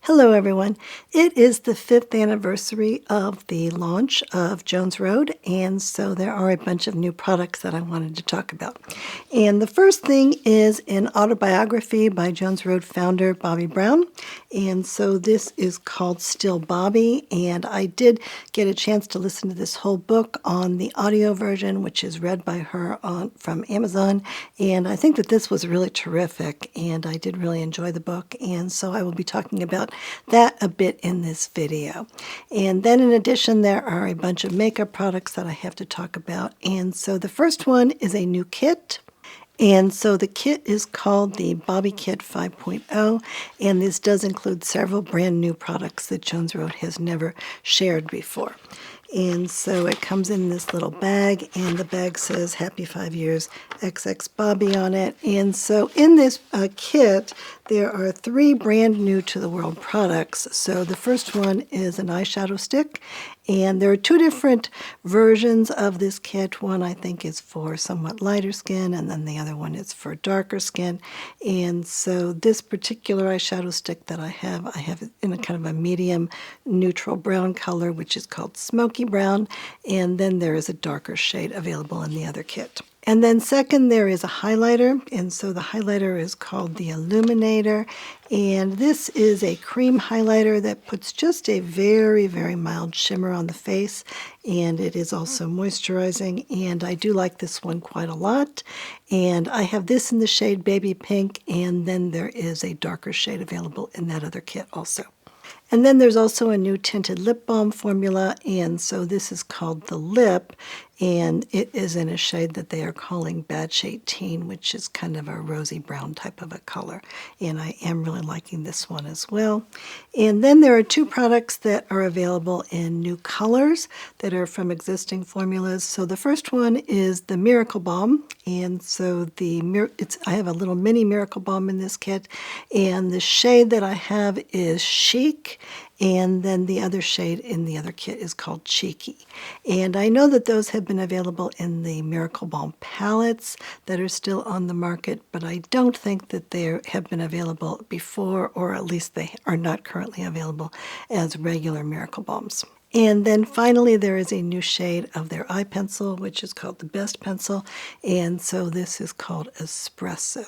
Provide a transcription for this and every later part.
Hello everyone. It is the 5th anniversary of the launch of Jones Road, and so there are a bunch of new products that I wanted to talk about. And the first thing is an autobiography by Jones Road founder Bobbi Brown. And so this is called Still Bobbi, and I did get a chance to listen to this whole book on the audio version, which is read by her from Amazon. And I think that this was really terrific, and I did really enjoy the book, and so I will be talking about that a bit in this video. And then in addition, there are a bunch of makeup products that I have to talk about. And so the first one is a new kit. And so the kit is called the Bobbi Kit 5.0, and this does include several brand new products that Jones Road has never shared before. And so it comes in this little bag, and the bag says Happy 5 Years XX Bobbi on it. And so in this kit, there are 3 brand new to the world products. So the first one is an eyeshadow stick, and there are 2 different versions of this kit. One I think is for somewhat lighter skin, and then the other one is for darker skin. And so this particular eyeshadow stick that I have it in a kind of a medium neutral brown color, which is called Smokey Brown, and then there is a darker shade available in the other kit. And then second, there is a highlighter, and so the highlighter is called the Illuminator, and this is a cream highlighter that puts just a very, very mild shimmer on the face, and it is also moisturizing, and I do like this one quite a lot. And I have this in the shade Baby Pink, and then there is a darker shade available in that other kit also. And then there's also a new tinted lip balm formula, and so this is called the Lip, and it is in a shade that they are calling Bad Shade Teen, which is kind of a rosy brown type of a color, and I am really liking this one as well. And then there are 2 products that are available in new colors that are from existing formulas. So the first one is the Miracle Balm, and so I have a little mini Miracle Balm in this kit, and the shade that I have is Chic, and then the other shade in the other kit is called Cheeky. And I know that those have been available in the Miracle Balm palettes that are still on the market, but I don't think that they have been available before, or at least they are not currently available as regular Miracle Balms. And then finally, there is a new shade of their eye pencil, which is called the Best Pencil, and so this is called Espresso.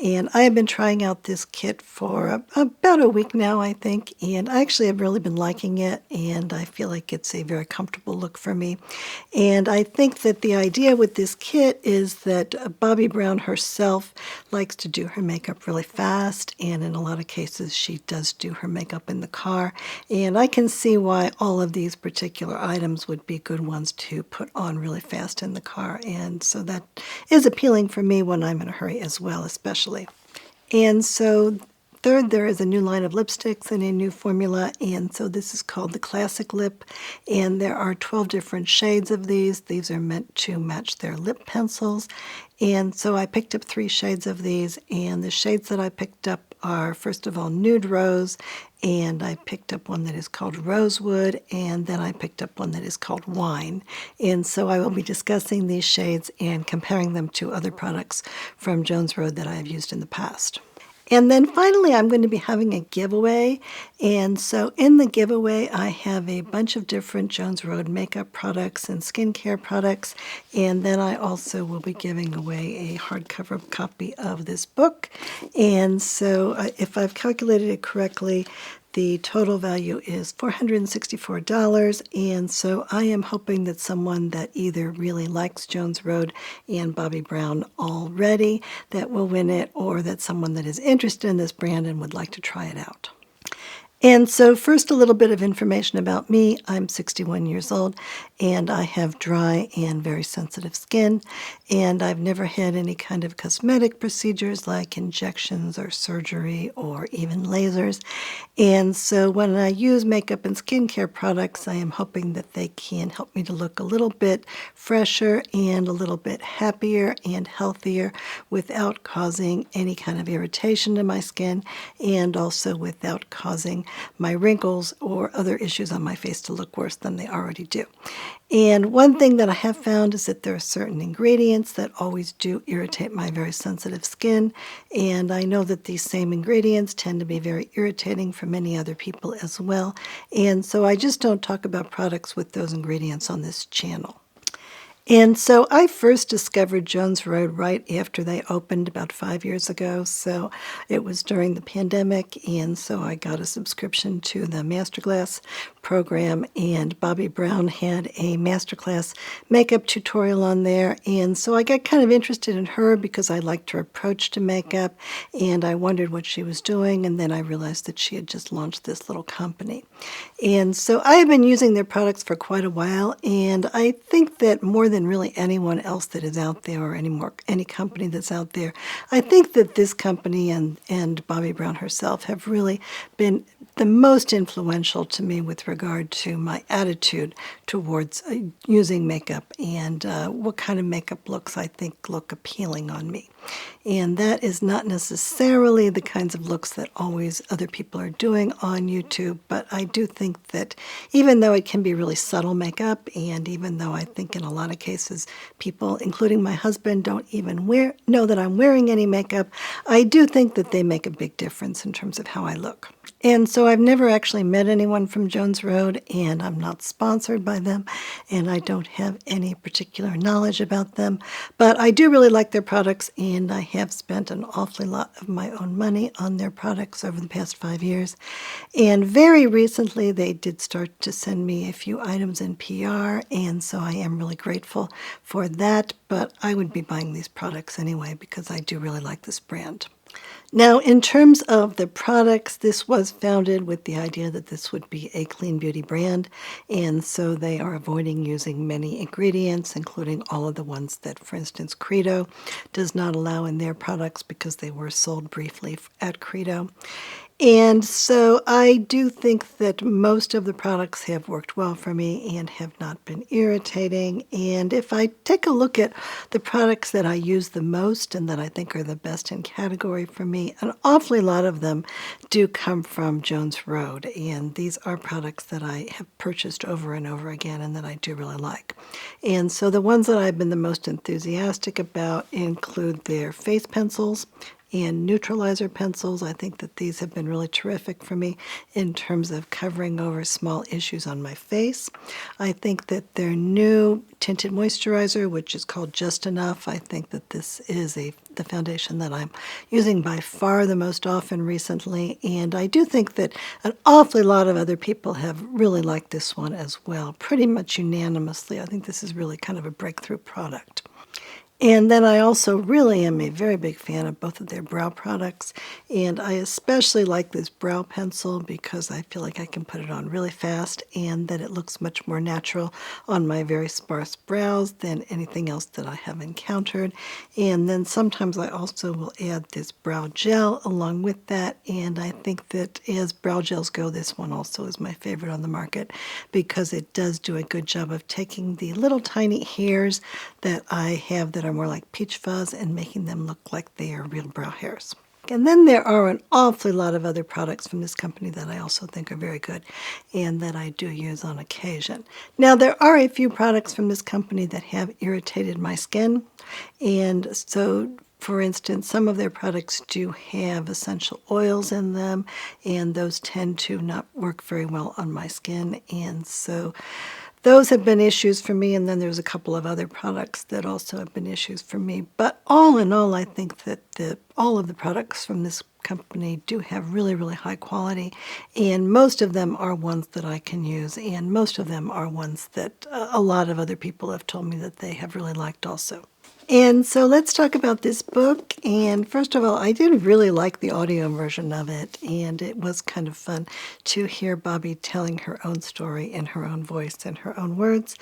And I have been trying out this kit for about a week now, I think, and I actually have really been liking it, and I feel like it's a very comfortable look for me. And I think that the idea with this kit is that Bobbi Brown herself likes to do her makeup really fast, and in a lot of cases she does do her makeup in the car, and I can see why all of these particular items would be good ones to put on really fast in the car, and so that is appealing for me when I'm in a hurry as well, especially. And so third, there is a new line of lipsticks and a new formula, and so this is called the Classic Lip, and there are 12 different shades of these. These are meant to match their lip pencils, and so I picked up 3 shades of these, and the shades that I picked up are, first of all, Nude Rose, and I picked up one that is called Rosewood, and then I picked up one that is called Wine. And so I will be discussing these shades and comparing them to other products from Jones Road that I have used in the past. And then finally, I'm going to be having a giveaway. And so in the giveaway, I have a bunch of different Jones Road makeup products and skincare products. And then I also will be giving away a hardcover copy of this book. And so if I've calculated it correctly, the total value is $464, and so I am hoping that someone that either really likes Jones Road and Bobbi Brown already that will win it, or that someone that is interested in this brand and would like to try it out. And so first, a little bit of information about me. I'm 61 years old, and I have dry and very sensitive skin, and I've never had any kind of cosmetic procedures like injections or surgery or even lasers. And so when I use makeup and skincare products, I am hoping that they can help me to look a little bit fresher and a little bit happier and healthier without causing any kind of irritation to my skin, and also without causing my wrinkles or other issues on my face to look worse than they already do. And one thing that I have found is that there are certain ingredients that always do irritate my very sensitive skin, and I know that these same ingredients tend to be very irritating for many other people as well, and so I just don't talk about products with those ingredients on this channel. And so I first discovered Jones Road right after they opened about 5 years ago. So it was during the pandemic, and so I got a subscription to the Masterclass program, and Bobbi Brown had a Masterclass makeup tutorial on there. And so I got kind of interested in her because I liked her approach to makeup, and I wondered what she was doing, and then I realized that she had just launched this little company. And so I have been using their products for quite a while, and I think that more than really anyone else that is out there or any company that's out there, I think that this company and Bobbi Brown herself have really been the most influential to me with regard to my attitude towards using makeup and what kind of makeup looks I think look appealing on me. And that is not necessarily the kinds of looks that always other people are doing on YouTube, but I do think that even though it can be really subtle makeup, and even though I think in a lot of cases people, including my husband, don't even know that I'm wearing any makeup, I do think that they make a big difference in terms of how I look. And so I've never actually met anyone from Jones Road, and I'm not sponsored by them, and I don't have any particular knowledge about them, but I do really like their products, and I have spent an awfully lot of my own money on their products over the past 5 years. And very recently they did start to send me a few items in PR, and so I am really grateful for that, but I would be buying these products anyway because I do really like this brand. Now, in terms of the products, this was founded with the idea that this would be a clean beauty brand, and so they are avoiding using many ingredients, including all of the ones that, for instance, Credo does not allow in their products because they were sold briefly at Credo. And so I do think that most of the products have worked well for me and have not been irritating. And if I take a look at the products that I use the most and that I think are the best in category for me, an awfully lot of them do come from Jones Road. And these are products that I have purchased over and over again and that I do really like. And so the ones that I've been the most enthusiastic about include their face pencils and neutralizer pencils. I think that these have been really terrific for me in terms of covering over small issues on my face. I think that their new tinted moisturizer, which is called Just Enough, I think that this is the foundation that I'm using by far the most often recently, and I do think that an awfully lot of other people have really liked this one as well, pretty much unanimously. I think this is really kind of a breakthrough product. And then I also really am a very big fan of both of their brow products, and I especially like this brow pencil because I feel like I can put it on really fast and that it looks much more natural on my very sparse brows than anything else that I have encountered. And then sometimes I also will add this brow gel along with that, and I think that as brow gels go, this one also is my favorite on the market because it does do a good job of taking the little tiny hairs that I have that are more like peach fuzz and making them look like they are real brow hairs. And then there are an awfully lot of other products from this company that I also think are very good and that I do use on occasion. Now, there are a few products from this company that have irritated my skin, and so for instance, some of their products do have essential oils in them, and those tend to not work very well on my skin, and so those have been issues for me, and then there's a couple of other products that also have been issues for me. But all in all, I think that all of the products from this company do have really, really high quality, and most of them are ones that I can use, and most of them are ones that a lot of other people have told me that they have really liked also. And so let's talk about this book. And first of all, I did really like the audio version of it, and it was kind of fun to hear Bobbi telling her own story in her own voice and her own words.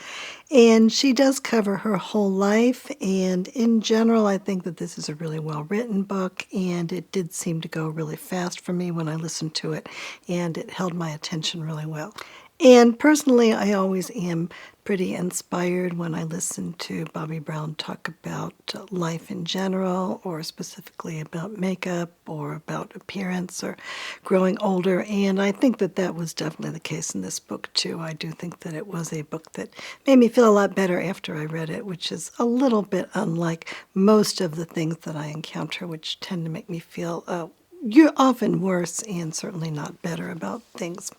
And she does cover her whole life, and in general, I think that this is a really well-written book, and it did seem to go really fast for me when I listened to it, and it held my attention really well. And personally, I always am pretty inspired when I listen to Bobbi Brown talk about life in general, or specifically about makeup, or about appearance, or growing older. And I think that that was definitely the case in this book, too. I do think that it was a book that made me feel a lot better after I read it, which is a little bit unlike most of the things that I encounter, which tend to make me feel you're often worse and certainly not better about things.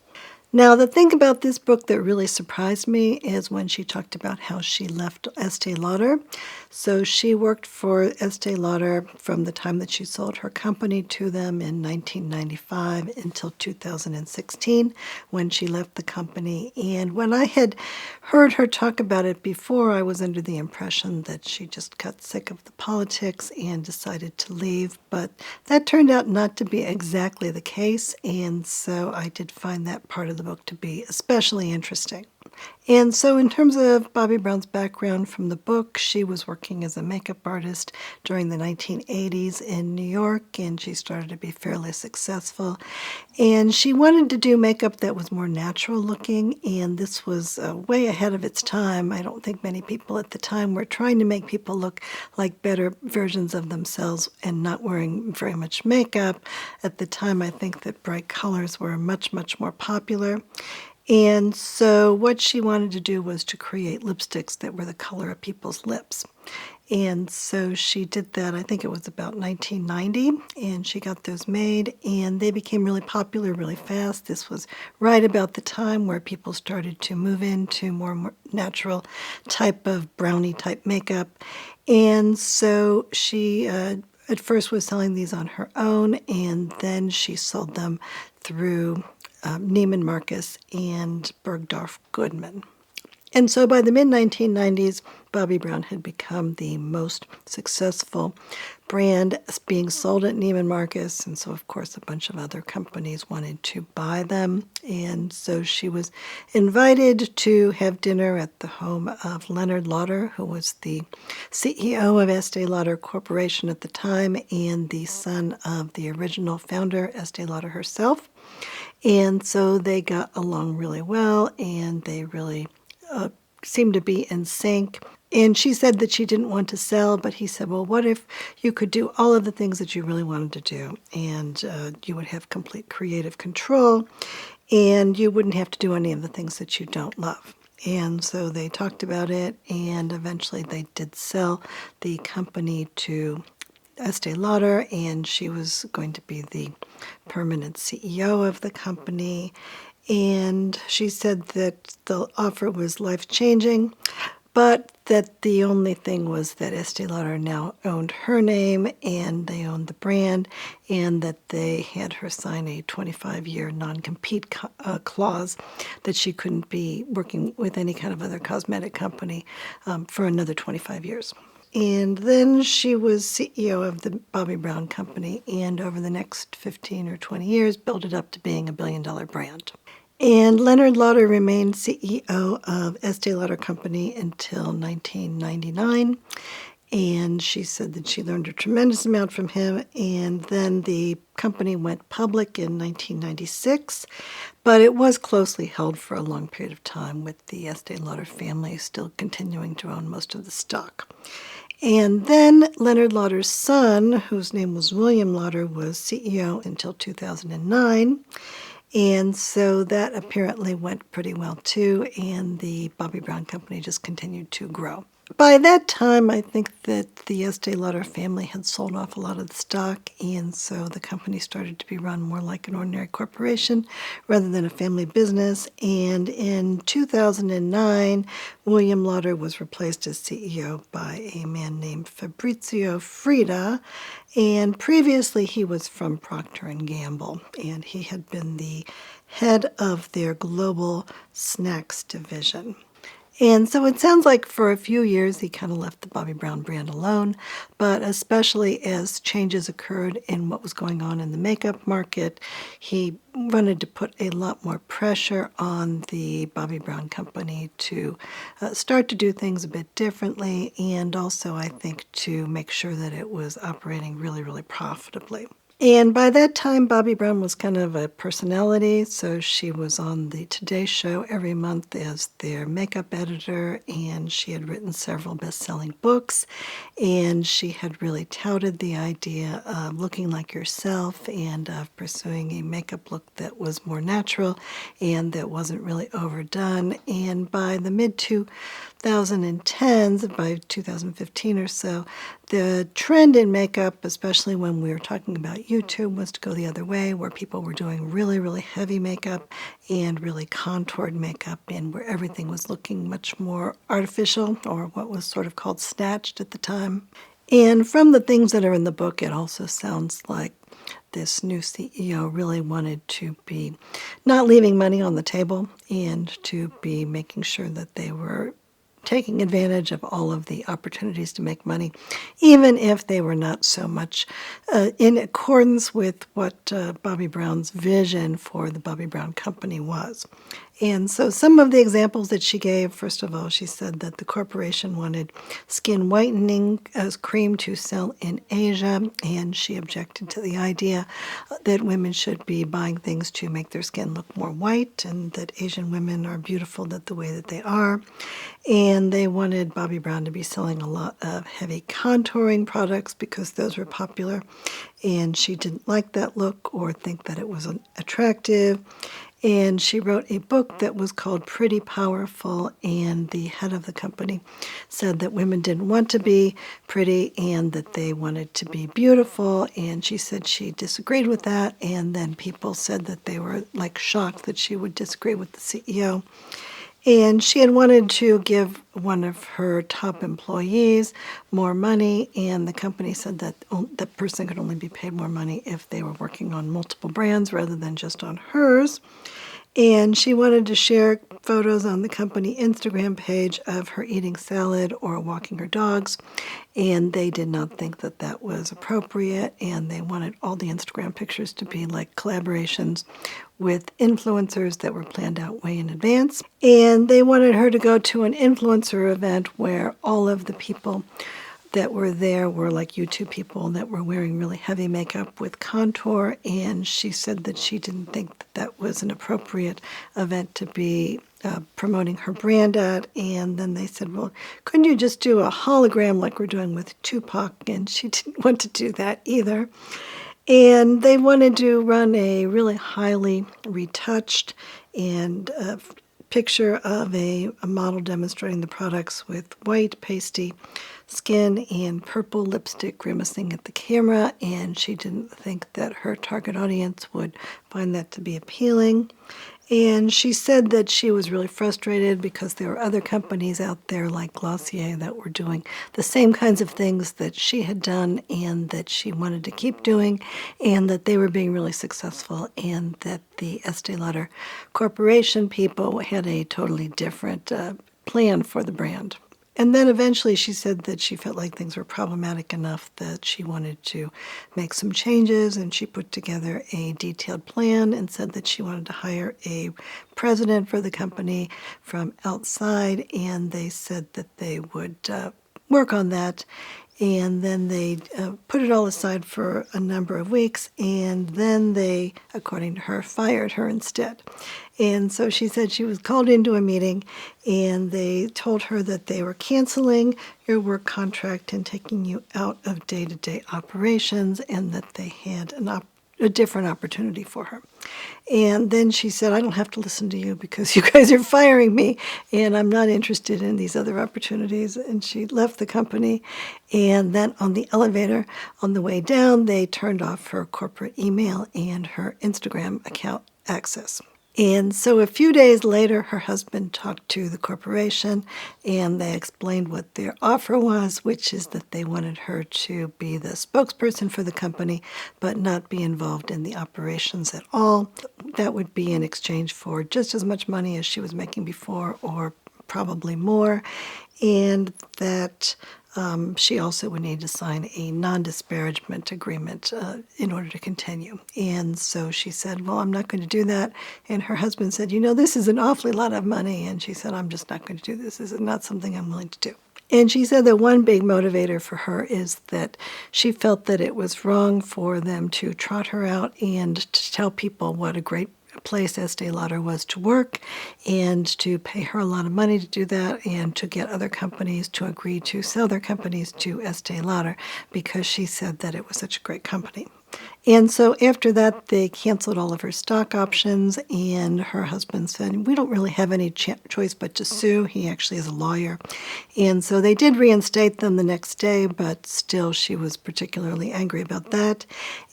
Now, the thing about this book that really surprised me is when she talked about how she left Estee Lauder. So she worked for Estee Lauder from the time that she sold her company to them in 1995 until 2016 when she left the company. And when I had heard her talk about it before, I was under the impression that she just got sick of the politics and decided to leave. But that turned out not to be exactly the case, and so I did find that part of the book to be especially interesting. And so in terms of Bobbi Brown's background from the book, she was working as a makeup artist during the 1980s in New York, and she started to be fairly successful. And she wanted to do makeup that was more natural looking, and this was way ahead of its time. I don't think many people at the time were trying to make people look like better versions of themselves and not wearing very much makeup. At the time, I think that bright colors were much, much more popular. And so what she wanted to do was to create lipsticks that were the color of people's lips. And so she did that, I think it was about 1990, and she got those made, and they became really popular really fast. This was right about the time where people started to move into more natural type of brownie type makeup. And so she at first was selling these on her own, and then she sold them through Neiman Marcus and Bergdorf Goodman. And so by the mid-1990s, Bobbi Brown had become the most successful brand being sold at Neiman Marcus. And so, of course, a bunch of other companies wanted to buy them. And so she was invited to have dinner at the home of Leonard Lauder, who was the CEO of Estee Lauder Corporation at the time and the son of the original founder, Estee Lauder herself. And so they got along really well, and they really seemed to be in sync. And she said that she didn't want to sell, but he said, well, what if you could do all of the things that you really wanted to do, and you would have complete creative control, and you wouldn't have to do any of the things that you don't love. And so they talked about it, and eventually they did sell the company to Estee Lauder, and she was going to be the permanent CEO of the company. And she said that the offer was life-changing, but that the only thing was that Estee Lauder now owned her name and they owned the brand, and that they had her sign a 25-year non-compete clause that she couldn't be working with any kind of other cosmetic company for another 25 years. And then she was CEO of the Bobbi Brown Company, and over the next 15 or 20 years built it up to being a billion-dollar brand. And Leonard Lauder remained CEO of Estee Lauder Company until 1999. And she said that she learned a tremendous amount from him. And then the company went public in 1996, but it was closely held for a long period of time, with the Estee Lauder family still continuing to own most of the stock. And then Leonard Lauder's son, whose name was William Lauder, was CEO until 2009. And so that apparently went pretty well too, and the Bobbi Brown Company just continued to grow. By that time, I think that the Estee Lauder family had sold off a lot of the stock, and so the company started to be run more like an ordinary corporation rather than a family business. And in 2009, William Lauder was replaced as CEO by a man named Fabrizio Frida, and previously he was from Procter & Gamble, and he had been the head of their global snacks division. And so it sounds like for a few years he kind of left the Bobbi Brown brand alone, but especially as changes occurred in what was going on in the makeup market, he wanted to put a lot more pressure on the Bobbi Brown Company to start to do things a bit differently, and also I think to make sure that it was operating really, really profitably. And by that time, Bobbi Brown was kind of a personality, so she was on the Today Show every month as their makeup editor, and she had written several best-selling books, and she had really touted the idea of looking like yourself and of pursuing a makeup look that was more natural and that wasn't really overdone. And by the mid-2010s, by 2015 or so, the trend in makeup, especially when we were talking about YouTube, was to go the other way, where people were doing really, really heavy makeup and really contoured makeup, and where everything was looking much more artificial, or what was sort of called snatched at the time. And from the things that are in the book, it also sounds like this new CEO really wanted to be not leaving money on the table and to be making sure that they were taking advantage of all of the opportunities to make money, even if they were not so much in accordance with what Bobbi Brown's vision for the Bobbi Brown Company was. And so some of the examples that she gave, first of all, she said that the corporation wanted skin whitening as cream to sell in Asia, and she objected to the idea that women should be buying things to make their skin look more white, and that Asian women are beautiful the way that they are. And they wanted Bobbi Brown to be selling a lot of heavy contouring products because those were popular, and she didn't like that look or think that it was attractive. And she wrote a book that was called Pretty Powerful, and the head of the company said that women didn't want to be pretty and that they wanted to be beautiful, and she said she disagreed with that, and then people said that they were like shocked that she would disagree with the CEO. And she had wanted to give one of her top employees more money, and the company said that the person could only be paid more money if they were working on multiple brands rather than just on hers. And she wanted to share photos on the company Instagram page of her eating salad or walking her dogs, and they did not think that that was appropriate, and they wanted all the Instagram pictures to be like collaborations with influencers that were planned out way in advance. And they wanted her to go to an influencer event where all of the people that were there were like YouTube people that were wearing really heavy makeup with contour, and she said that she didn't think that that was an appropriate event to be promoting her brand at. And then they said, well, couldn't you just do a hologram like we're doing with Tupac? And she didn't want to do that either. And they wanted to run a really highly retouched and picture of a model demonstrating the products with white, pasty skin and purple lipstick grimacing at the camera, and she didn't think that her target audience would find that to be appealing. And she said that she was really frustrated because there were other companies out there like Glossier that were doing the same kinds of things that she had done and that she wanted to keep doing, and that they were being really successful, and that the Estee Lauder Corporation people had a totally different plan for the brand. And then eventually she said that she felt like things were problematic enough that she wanted to make some changes, and she put together a detailed plan and said that she wanted to hire a president for the company from outside, and they said that they would work on that. And then they put it all aside for a number of weeks, and then they, according to her, fired her instead. And so she said she was called into a meeting, and they told her that they were canceling your work contract and taking you out of day-to-day operations, and that they had a different opportunity for her. And then she said, I don't have to listen to you because you guys are firing me, and I'm not interested in these other opportunities. And she left the company. And then on the elevator, on the way down, they turned off her corporate email and her Instagram account access. And so a few days later, her husband talked to the corporation, and they explained what their offer was, which is that they wanted her to be the spokesperson for the company, but not be involved in the operations at all. That would be in exchange for just as much money as she was making before, or probably more, and that she also would need to sign a non-disparagement agreement in order to continue. And so she said, well, I'm not going to do that. And her husband said, this is an awfully lot of money. And she said, I'm just not going to do this. This is not something I'm willing to do. And she said that one big motivator for her is that she felt that it was wrong for them to trot her out and to tell people what a great place Estee Lauder was to work, and to pay her a lot of money to do that, and to get other companies to agree to sell their companies to Estee Lauder, because she said that it was such a great company. And so after that, they canceled all of her stock options, and her husband said, we don't really have any choice but to sue. He actually is a lawyer. And so they did reinstate them the next day, but still she was particularly angry about that.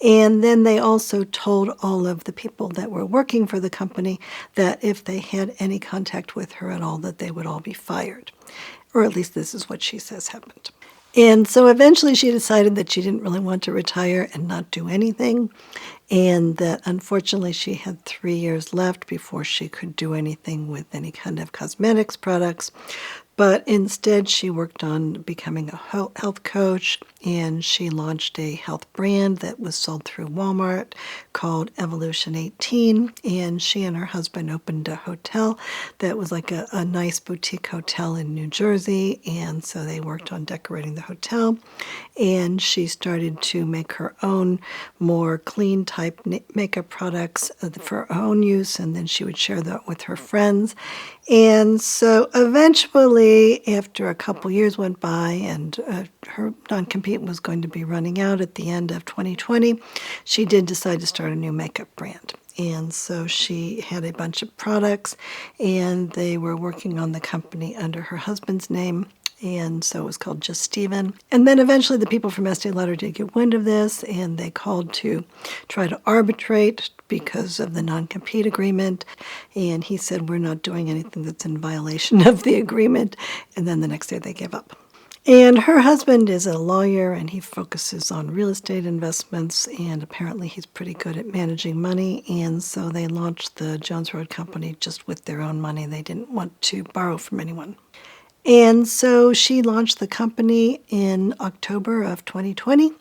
And then they also told all of the people that were working for the company that if they had any contact with her at all, that they would all be fired. Or at least this is what she says happened. And so eventually she decided that she didn't really want to retire and not do anything, and that unfortunately she had 3 years left before she could do anything with any kind of cosmetics products. But instead she worked on becoming a health coach, and she launched a health brand that was sold through Walmart called Evolution 18, and she and her husband opened a hotel that was like a nice boutique hotel in New Jersey, and so they worked on decorating the hotel, and she started to make her own more clean type makeup products for her own use, and then she would share that with her friends. And so eventually, after a couple years went by and her non-compete was going to be running out at the end of 2020, she did decide to start a new makeup brand. And so she had a bunch of products, and they were working on the company under her husband's name. And so it was called Just Steven. And then eventually the people from Estee Lauder did get wind of this, and they called to try to arbitrate because of the non-compete agreement. And he said, we're not doing anything that's in violation of the agreement. And then the next day they gave up. And her husband is a lawyer, and he focuses on real estate investments, and apparently he's pretty good at managing money. And so they launched the Jones Road Company just with their own money. They didn't want to borrow from anyone. And so she launched the company in October of 2020,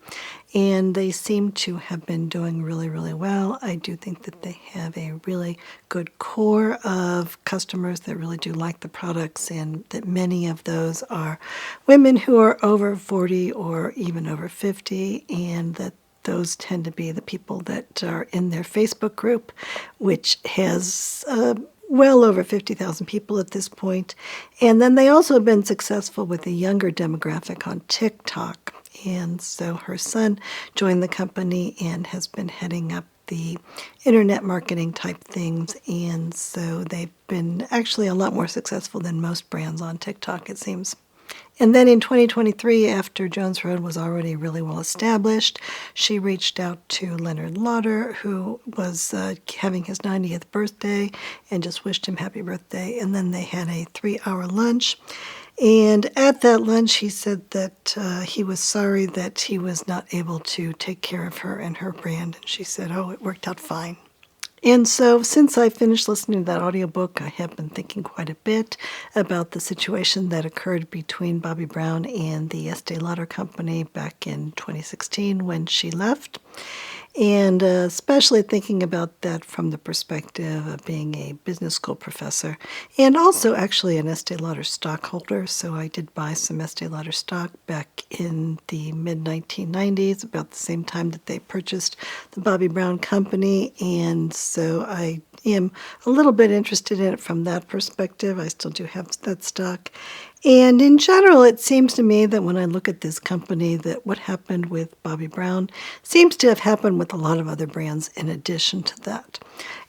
and they seem to have been doing really, really well. I do think that they have a really good core of customers that really do like the products, and that many of those are women who are over 40 or even over 50, and that those tend to be the people that are in their Facebook group, which has well over 50,000 people at this point. And then they also have been successful with a younger demographic on TikTok. And so her son joined the company and has been heading up the internet marketing type things. And so they've been actually a lot more successful than most brands on TikTok, it seems. And then in 2023, after Jones Road was already really well established, she reached out to Leonard Lauder, who was having his 90th birthday, and just wished him happy birthday. And then they had a 3-hour lunch. And at that lunch, he said that he was sorry that he was not able to take care of her and her brand. And she said, oh, it worked out fine. And so since I finished listening to that audiobook, I have been thinking quite a bit about the situation that occurred between Bobbi Brown and the Estee Lauder Company back in 2016 when she left. And especially thinking about that from the perspective of being a business school professor, and also actually an Estee Lauder stockholder. So I did buy some Estee Lauder stock back in the mid-1990s, about the same time that they purchased the Bobbi Brown Company. And so I am a little bit interested in it from that perspective. I still do have that stock. And in general, it seems to me that when I look at this company, that what happened with Bobbi Brown seems to have happened with a lot of other brands in addition to that.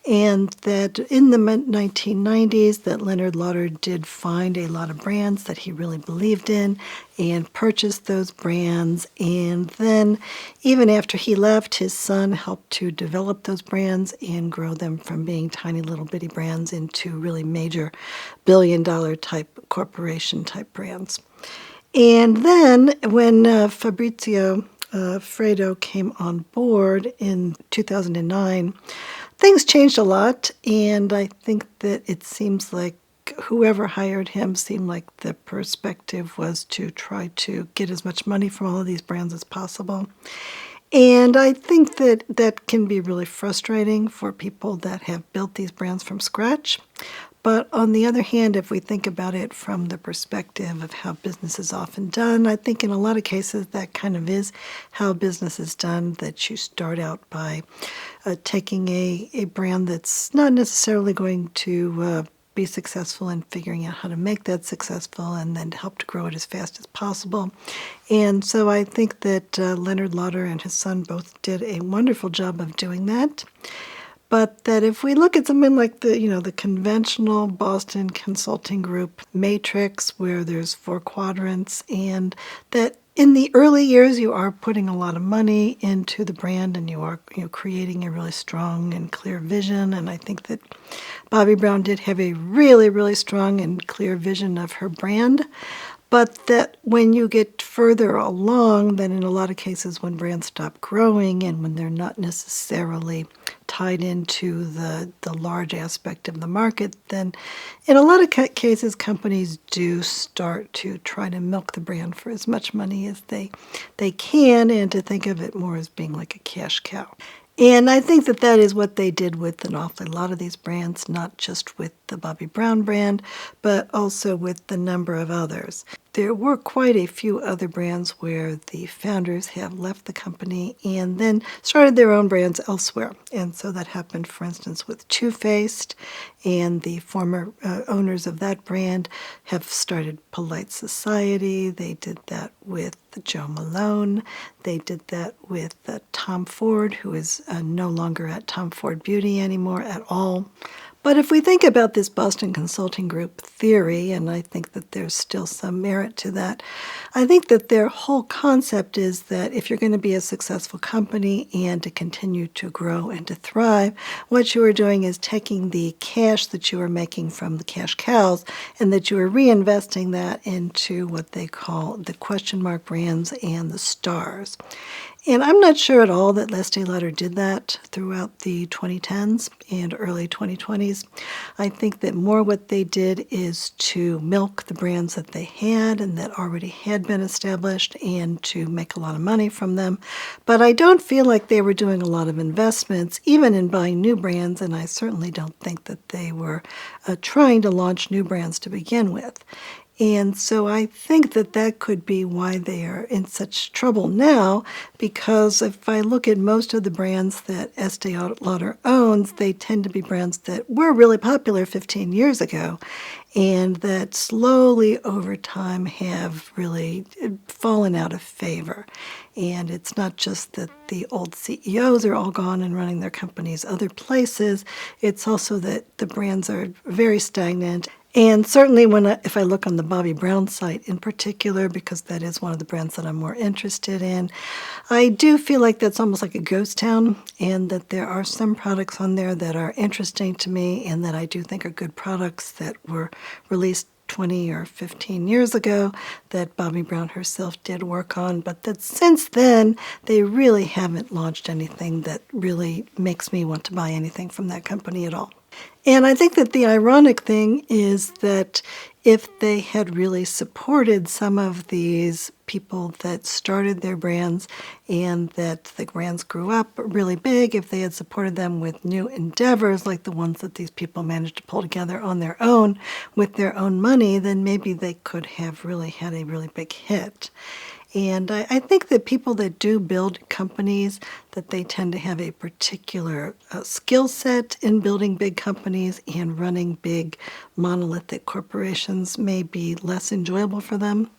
And that in the 1990s, that Leonard Lauder did find a lot of brands that he really believed in and purchased those brands. And then even after he left, his son helped to develop those brands and grow them from being tiny little bitty brands into really major billion-dollar type corporation type brands. And then when Fabrizio Fredo came on board in 2009, things changed a lot, and I think that it seems like whoever hired him seemed like the perspective was to try to get as much money from all of these brands as possible. And I think that that can be really frustrating for people that have built these brands from scratch. But on the other hand, if we think about it from the perspective of how business is often done, I think in a lot of cases that kind of is how business is done, that you start out by taking a brand that's not necessarily going to be successful and figuring out how to make that successful and then help to grow it as fast as possible. And so I think that Leonard Lauder and his son both did a wonderful job of doing that. But that if we look at something like the conventional Boston Consulting Group matrix where there's 4 quadrants, and that in the early years you are putting a lot of money into the brand and you are creating a really strong and clear vision. And I think that Bobbi Brown did have a really, really strong and clear vision of her brand. But that when you get further along, then in a lot of cases when brands stop growing and when they're not necessarily tied into the large aspect of the market, then in a lot of cases companies do start to try to milk the brand for as much money as they can and to think of it more as being like a cash cow. And I think that that is what they did with an awfully lot of these brands, not just with the Bobbi Brown brand, but also with the number of others. There were quite a few other brands where the founders have left the company and then started their own brands elsewhere. And so that happened, for instance, with Too Faced, and the former owners of that brand have started Polite Society. They did that with Jo Malone. They did that with Tom Ford, who is no longer at Tom Ford Beauty anymore at all. But if we think about this Boston Consulting Group theory, and I think that there's still some merit to that, I think that their whole concept is that if you're going to be a successful company and to continue to grow and to thrive, what you are doing is taking the cash that you are making from the cash cows and that you are reinvesting that into what they call the question mark brands and the stars. And I'm not sure at all that Estee Lauder did that throughout the 2010s and early 2020s. I think that more what they did is to milk the brands that they had and that already had been established and to make a lot of money from them. But I don't feel like they were doing a lot of investments, even in buying new brands, and I certainly don't think that they were trying to launch new brands to begin with. And so I think that that could be why they are in such trouble now, because if I look at most of the brands that Estee Lauder owns, they tend to be brands that were really popular 15 years ago and that slowly over time have really fallen out of favor. And it's not just that the old CEOs are all gone and running their companies other places, it's also that the brands are very stagnant. And certainly if I look on the Bobbi Brown site in particular, because that is one of the brands that I'm more interested in, I do feel like that's almost like a ghost town and that there are some products on there that are interesting to me and that I do think are good products that were released 20 or 15 years ago that Bobbi Brown herself did work on, but that since then they really haven't launched anything that really makes me want to buy anything from that company at all. And I think that the ironic thing is that if they had really supported some of these people that started their brands and that the brands grew up really big, if they had supported them with new endeavors like the ones that these people managed to pull together on their own with their own money, then maybe they could have really had a really big hit. And I think that people that do build companies, that they tend to have a particular skill set in building big companies, and running big monolithic corporations may be less enjoyable for them.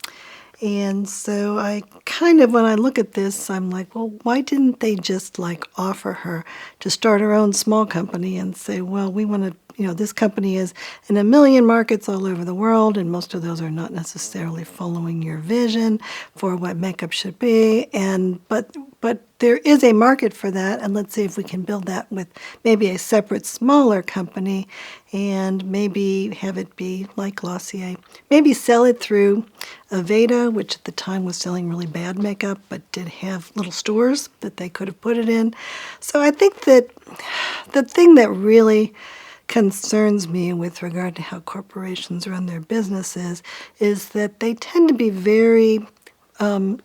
And so I kind of, when I look at this, I'm like, well, why didn't they just offer her to start her own small company and say, well, we want to, this company is in 1 million markets all over the world, and most of those are not necessarily following your vision for what makeup should be. But there is a market for that, and let's see if we can build that with maybe a separate, smaller company and maybe have it be like Glossier. Maybe sell it through Aveda, which at the time was selling really bad makeup, but did have little stores that they could have put it in. So I think that the thing that really concerns me with regard to how corporations run their businesses is that they tend to be very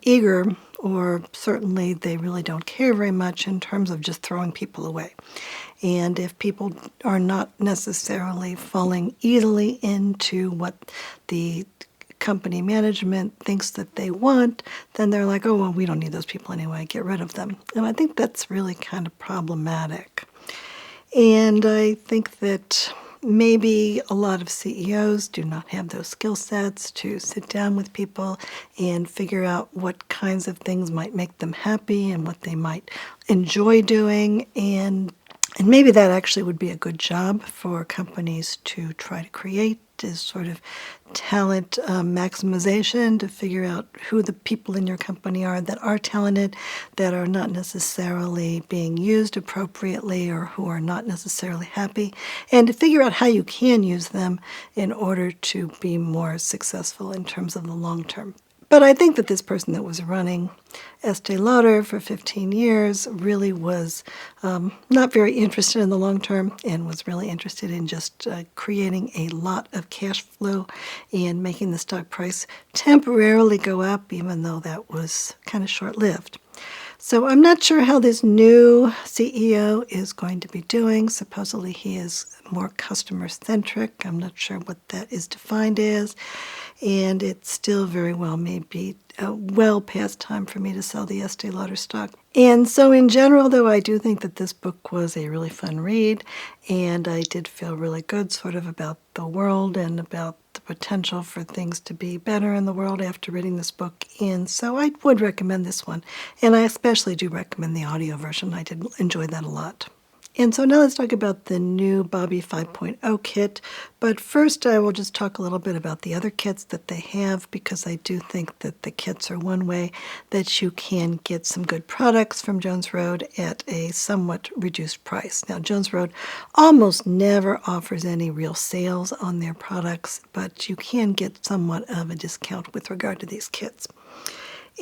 eager or certainly they really don't care very much in terms of just throwing people away. And if people are not necessarily falling easily into what the company management thinks that they want, then they're like, oh, well, we don't need those people anyway, get rid of them. And I think that's really kind of problematic. And I think that maybe a lot of CEOs do not have those skill sets to sit down with people and figure out what kinds of things might make them happy and what they might enjoy doing. And maybe that actually would be a good job for companies to try to create, is sort of talent maximization, to figure out who the people in your company are that are talented, that are not necessarily being used appropriately, or who are not necessarily happy, and to figure out how you can use them in order to be more successful in terms of the long term. But I think that this person that was running Estee Lauder for 15 years really was not very interested in the long term, and was really interested in just creating a lot of cash flow and making the stock price temporarily go up, even though that was kind of short-lived. So I'm not sure how this new CEO is going to be doing. Supposedly he is more customer-centric. I'm not sure what that is defined as. And it still very well may be well past time for me to sell the Estee Lauder stock. And so in general, though, I do think that this book was a really fun read, and I did feel really good sort of about the world and about the potential for things to be better in the world after reading this book. And so I would recommend this one, and I especially do recommend the audio version. I did enjoy that a lot. And so now let's talk about the new Bobbi 5.0 kit. But first I will just talk a little bit about the other kits that they have, because I do think that the kits are one way that you can get some good products from Jones Road at a somewhat reduced price. Now, Jones Road almost never offers any real sales on their products, but you can get somewhat of a discount with regard to these kits.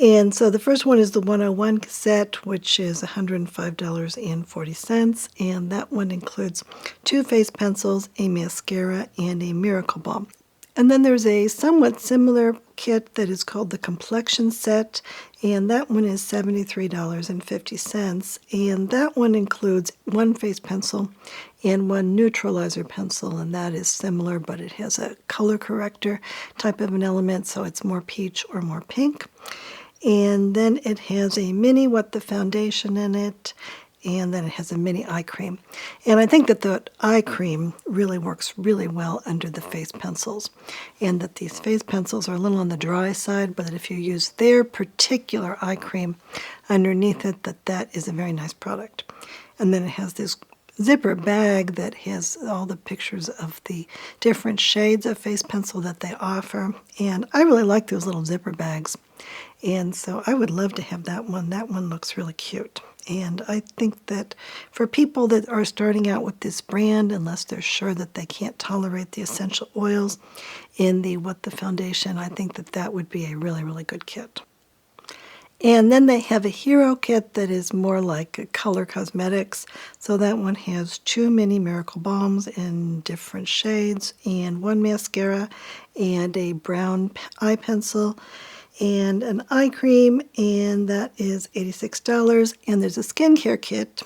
And so the first one is the 101 set, which is $105.40, and that one includes 2 face pencils, a mascara, and a Miracle Balm. And then there's a somewhat similar kit that is called the Complexion set, and that one is $73.50, and that one includes 1 face pencil and 1 neutralizer pencil, and that is similar, but it has a color corrector type of an element, so it's more peach or more pink. And then it has a mini What the Foundation in it, and then it has a mini eye cream. And I think that the eye cream really works really well under the face pencils, and that these face pencils are a little on the dry side, but that if you use their particular eye cream underneath it, that is a very nice product. And then it has this zipper bag that has all the pictures of the different shades of face pencil that they offer, and I really like those little zipper bags. And so I would love to have that one. That one looks really cute. And I think that for people that are starting out with this brand, unless they're sure that they can't tolerate the essential oils in the What the Foundation, I think that that would be a really, really good kit. And then they have a hero kit that is more like color cosmetics. So that one has 2 mini Miracle Balms in different shades, and 1 mascara, and a brown eye pencil, and an eye cream, and that is $86. And there's a skincare kit,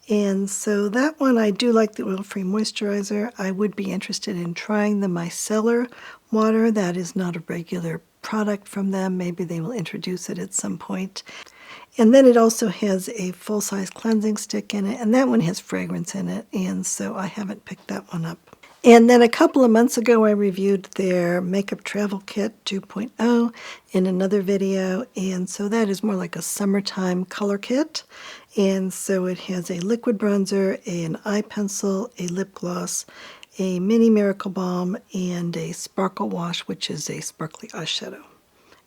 and so that one I do like the oil-free moisturizer. I would be interested in trying the micellar water. That is not a regular product from them. Maybe they will introduce it at some point. And then it also has a full-size cleansing stick in it, and that one has fragrance in it, and so I haven't picked that one up. And then a couple of months ago, I reviewed their Makeup Travel Kit 2.0 in another video, and so that is more like a summertime color kit. And so it has a liquid bronzer, an eye pencil, a lip gloss, a mini Miracle Balm, and a sparkle wash, which is a sparkly eyeshadow,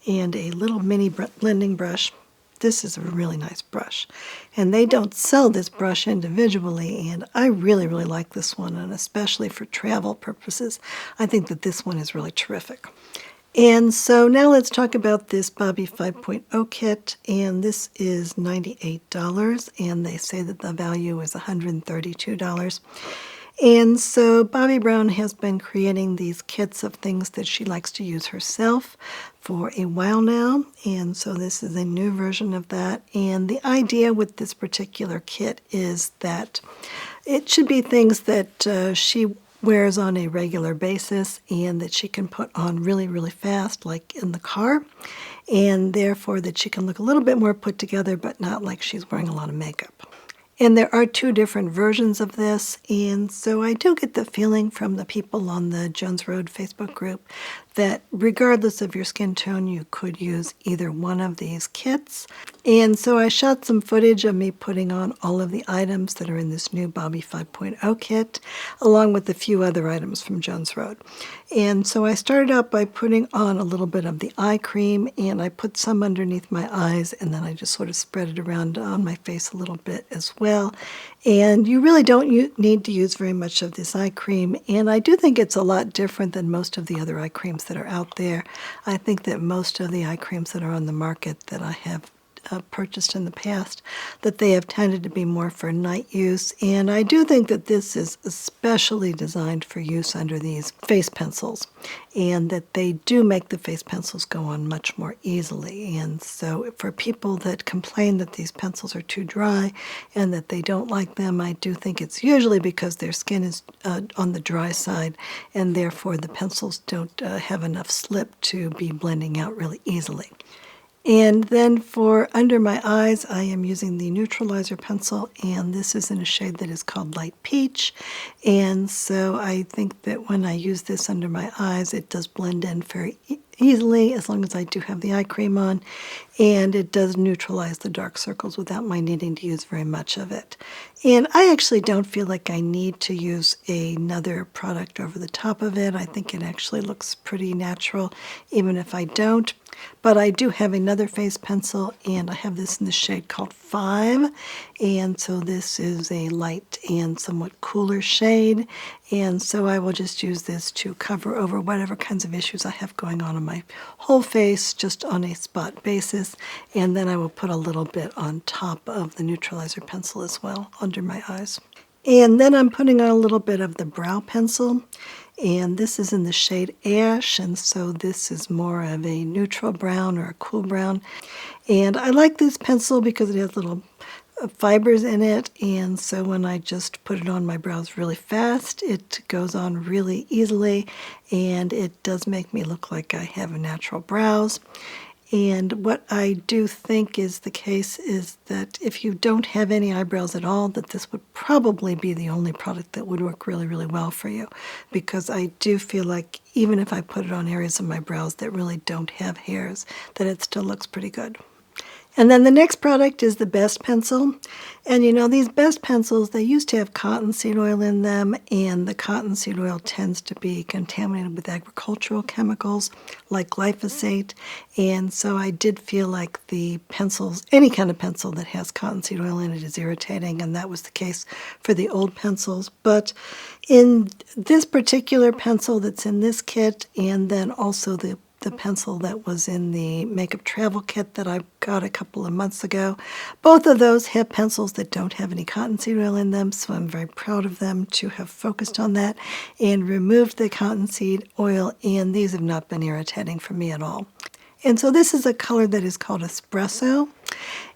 and a little mini blending brush. This is a really nice brush, and they don't sell this brush individually, and I really, really like this one, and especially for travel purposes, I think that this one is really terrific. And so now let's talk about this Bobbi 5.0 kit, and this is $98, and they say that the value is $132. And so Bobbi Brown has been creating these kits of things that she likes to use herself for a while now, and so this is a new version of that. And the idea with this particular kit is that it should be things that she wears on a regular basis and that she can put on really, really fast, like in the car, and therefore that she can look a little bit more put together, but not like she's wearing a lot of makeup. And there are two different versions of this, and so I do get the feeling from the people on the Jones Road Facebook group that regardless of your skin tone, you could use either one of these kits. And so I shot some footage of me putting on all of the items that are in this new Bobbi 5.0 kit, along with a few other items from Jones Road. And so I started out by putting on a little bit of the eye cream, and I put some underneath my eyes, and then I just sort of spread it around on my face a little bit as well. And you really don't need to use very much of this eye cream, and I do think it's a lot different than most of the other eye creams that are out there. I think that most of the eye creams that are on the market that I have purchased in the past, that they have tended to be more for night use, and I do think that this is especially designed for use under these face pencils, and that they do make the face pencils go on much more easily. And so for people that complain that these pencils are too dry and that they don't like them, I do think it's usually because their skin is on the dry side, and therefore the pencils don't have enough slip to be blending out really easily. And then for under my eyes, I am using the neutralizer pencil, and this is in a shade that is called Light Peach. And so I think that when I use this under my eyes, it does blend in very easily as long as I do have the eye cream on, and it does neutralize the dark circles without my needing to use very much of it. And I actually don't feel like I need to use another product over the top of it. I think it actually looks pretty natural even if I don't. But I do have another face pencil, and I have this in the shade called 5, and so this is a light and somewhat cooler shade, and so I will just use this to cover over whatever kinds of issues I have going on my whole face, just on a spot basis, and then I will put a little bit on top of the neutralizer pencil as well, under my eyes. And then I'm putting on a little bit of the brow pencil, and this is in the shade Ash, and so this is more of a neutral brown or a cool brown. And I like this pencil because it has little fibers in it, and so when I just put it on my brows really fast, it goes on really easily, and it does make me look like I have natural brows. And what I do think is the case is that if you don't have any eyebrows at all, that this would probably be the only product that would work really, really well for you. Because I do feel like even if I put it on areas of my brows that really don't have hairs, that it still looks pretty good. And then the next product is the Best Pencil. And you know, these Best Pencils, they used to have cottonseed oil in them, and the cottonseed oil tends to be contaminated with agricultural chemicals like glyphosate. And so I did feel like the pencils, any kind of pencil that has cottonseed oil in it, is irritating, and that was the case for the old pencils. But in this particular pencil that's in this kit, and then also the pencil that was in the makeup travel kit that I got a couple of months ago. Both of those have pencils that don't have any cottonseed oil in them, so I'm very proud of them to have focused on that and removed the cottonseed oil, and these have not been irritating for me at all. And so this is a color that is called Espresso.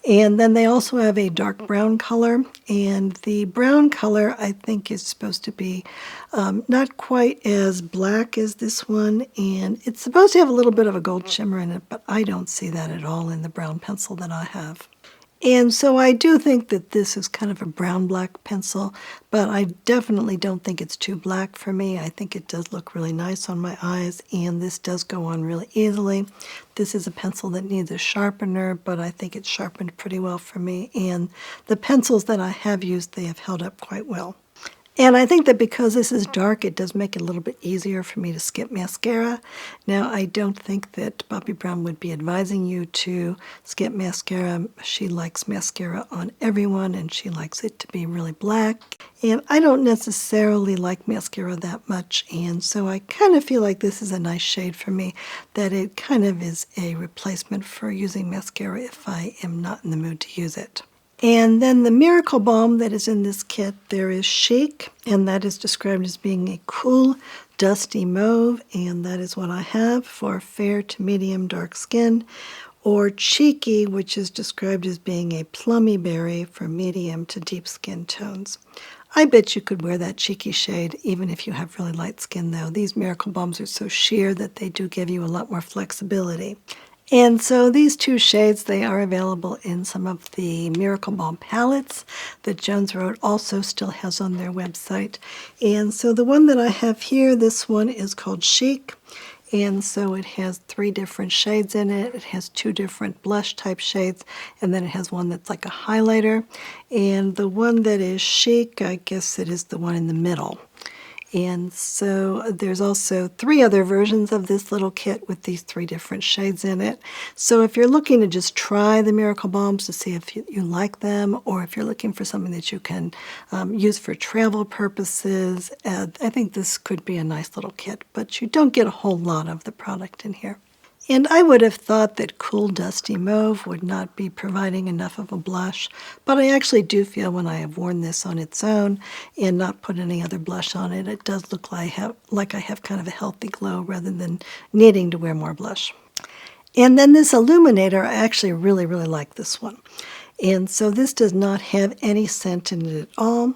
And then they also have a dark brown color, and the brown color I think is supposed to be not quite as black as this one, and it's supposed to have a little bit of a gold shimmer in it, but I don't see that at all in the brown pencil that I have. And so I do think that this is kind of a brown-black pencil, but I definitely don't think it's too black for me. I think it does look really nice on my eyes, and this does go on really easily. This is a pencil that needs a sharpener, but I think it's sharpened pretty well for me, and the pencils that I have used, they have held up quite well. And I think that because this is dark, it does make it a little bit easier for me to skip mascara. Now, I don't think that Bobbi Brown would be advising you to skip mascara. She likes mascara on everyone, and she likes it to be really black. And I don't necessarily like mascara that much, and so I kind of feel like this is a nice shade for me, that it kind of is a replacement for using mascara if I am not in the mood to use it. And then the Miracle Balm that is in this kit, there is Chic, and that is described as being a cool, dusty mauve, and that is what I have for fair to medium dark skin. Or Cheeky, which is described as being a plummy berry for medium to deep skin tones. I bet you could wear that cheeky shade even if you have really light skin, though. These Miracle Balms are so sheer that they do give you a lot more flexibility. And so these two shades, they are available in some of the Miracle Balm palettes that Jones Road also still has on their website. And so the one that I have here, this one is called Chic. And so it has 3 different shades in it. It has 2 different blush type shades, and then it has one that's like a highlighter. And the one that is Chic, I guess it is the one in the middle. And so there's also 3 other versions of this little kit with these 3 different shades in it. So if you're looking to just try the Miracle Balms to see if you like them, or if you're looking for something that you can use for travel purposes, I think this could be a nice little kit, but you don't get a whole lot of the product in here. And I would have thought that Cool Dusty Mauve would not be providing enough of a blush, but I actually do feel when I have worn this on its own and not put any other blush on it, it does look like I have kind of a healthy glow rather than needing to wear more blush. And then this Illuminator, I actually really, really like this one. And so this does not have any scent in it at all.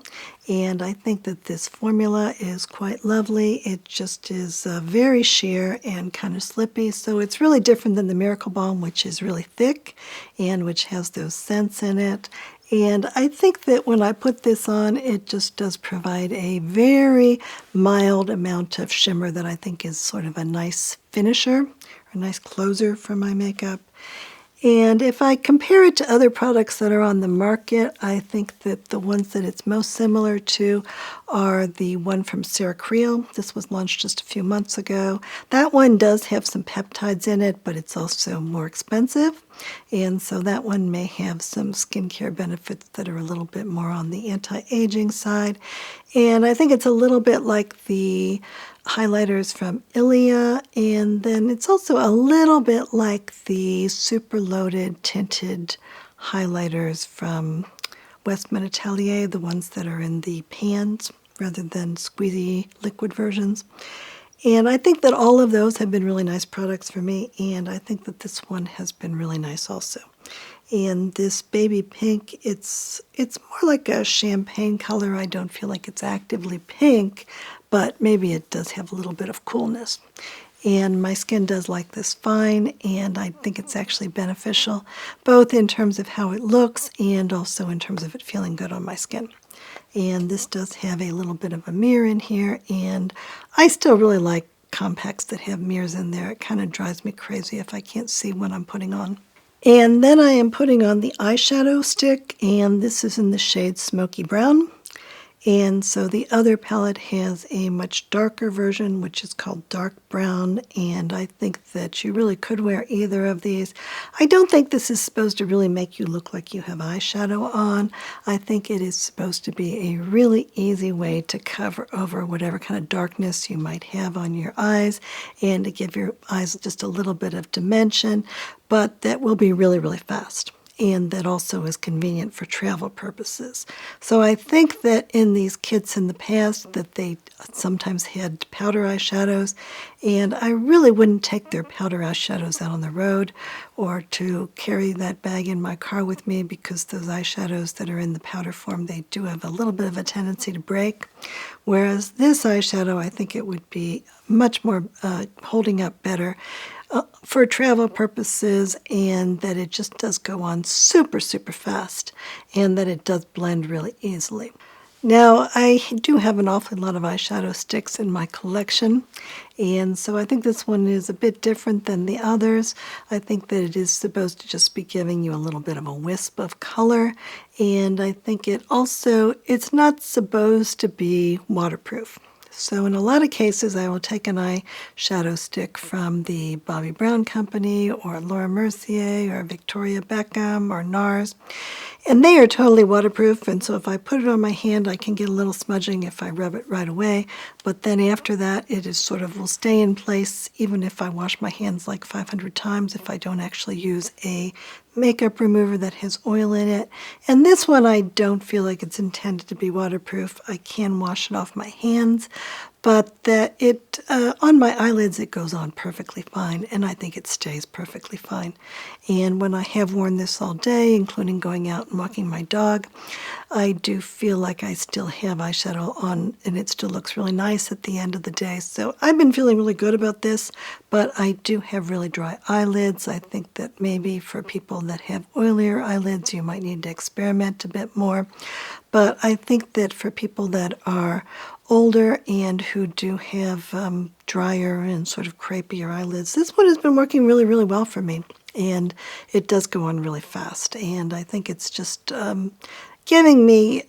And I think that this formula is quite lovely. It just is very sheer and kind of slippy. So it's really different than the Miracle Balm, which is really thick and which has those scents in it. And I think that when I put this on, it just does provide a very mild amount of shimmer that I think is sort of a nice finisher, a nice closer for my makeup. And if I compare it to other products that are on the market, I think that the ones that it's most similar to are the one from Sarah Creel. This was launched just a few months ago. That one does have some peptides in it, but it's also more expensive. And so that one may have some skincare benefits that are a little bit more on the anti-aging side. And I think it's a little bit like the highlighters from Ilia, and then it's also a little bit like the super loaded tinted highlighters from Westman Atelier, the ones that are in the pans rather than squeezy liquid versions. And I think that all of those have been really nice products for me, and I think that this one has been really nice also. And this baby pink, it's more like a champagne color. I don't feel like it's actively pink, but maybe it does have a little bit of coolness. And my skin does like this fine, and I think it's actually beneficial, both in terms of how it looks and also in terms of it feeling good on my skin. And this does have a little bit of a mirror in here, and I still really like compacts that have mirrors in there. It kind of drives me crazy if I can't see what I'm putting on. And then I am putting on the eyeshadow stick, and this is in the shade Smokey Brown. And so the other palette has a much darker version, which is called Dark Brown, and I think that you really could wear either of these. I don't think this is supposed to really make you look like you have eyeshadow on. I think it is supposed to be a really easy way to cover over whatever kind of darkness you might have on your eyes and to give your eyes just a little bit of dimension, but that will be really, really fast. And that also is convenient for travel purposes. So I think that in these kits in the past that they sometimes had powder eyeshadows, and I really wouldn't take their powder eyeshadows out on the road or to carry that bag in my car with me, because those eyeshadows that are in the powder form, they do have a little bit of a tendency to break. Whereas this eyeshadow, I think it would be much more holding up better for travel purposes, and that it just does go on super, super fast, and that it does blend really easily. Now, I do have an awful lot of eyeshadow sticks in my collection, and so I think this one is a bit different than the others. I think that it is supposed to just be giving you a little bit of a wisp of color, and I think it's not supposed to be waterproof. So in a lot of cases, I will take an eyeshadow stick from the Bobbi Brown company or Laura Mercier or Victoria Beckham or NARS, And they are totally waterproof, and so if I put it on my hand, I can get a little smudging if I rub it right away. But then after that, it is sort of will stay in place even if I wash my hands like 500 times if I don't actually use a makeup remover that has oil in it. And this one, I don't feel like it's intended to be waterproof. I can wash it off my hands, but that it on my eyelids it goes on perfectly fine, and I think it stays perfectly fine. And when I have worn this all day, including going out and walking my dog, I do feel like I still have eyeshadow on, and it still looks really nice at the end of the day. So I've been feeling really good about this, but I do have really dry eyelids. I think that maybe for people that have oilier eyelids, you might need to experiment a bit more. But I think that for people that are older and who do have drier and sort of crepier eyelids, this one has been working really, really well for me. And it does go on really fast. And I think it's just giving me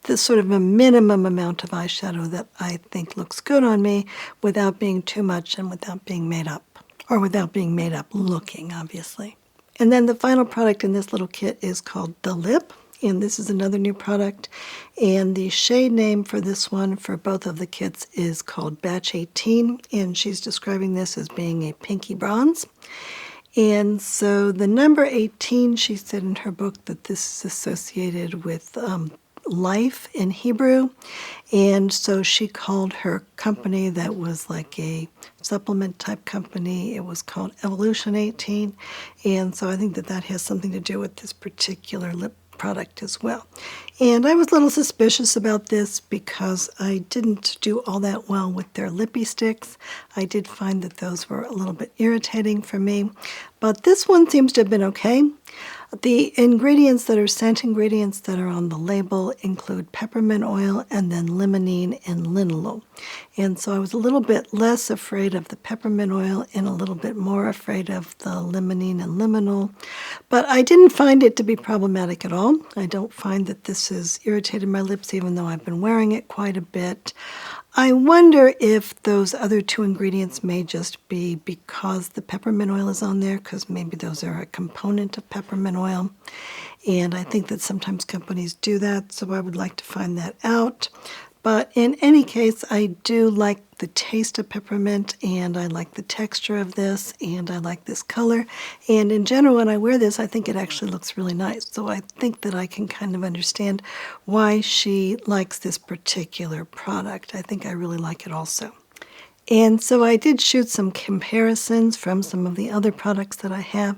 the sort of a minimum amount of eyeshadow that I think looks good on me without being too much and without being made up, or without being made up looking, obviously. And then the final product in this little kit is called The Lip. And this is another new product, and the shade name for this one for both of the kits is called Batch 18, and she's describing this as being a pinky bronze. And so the number 18, she said in her book that this is associated with life in Hebrew, and so she called her company that was like a supplement type company, it was called Evolution 18, and so I think that that has something to do with this particular lip product as well. And I was a little suspicious about this because I didn't do all that well with their lippy sticks. I did find that those were a little bit irritating for me, but this one seems to have been okay. The ingredients that are scent ingredients that are on the label include peppermint oil and then limonene and linalool. And so I was a little bit less afraid of the peppermint oil and a little bit more afraid of the limonene and linalool. But I didn't find it to be problematic at all. I don't find that this has irritated my lips even though I've been wearing it quite a bit. I wonder if those other two ingredients may just be because the peppermint oil is on there, because maybe those are a component of peppermint oil. And I think that sometimes companies do that, so I would like to find that out. But in any case, I do like the taste of peppermint, and I like the texture of this, and I like this color. And in general, when I wear this, I think it actually looks really nice. So I think that I can kind of understand why she likes this particular product. I think I really like it also. And so I did shoot some comparisons from some of the other products that I have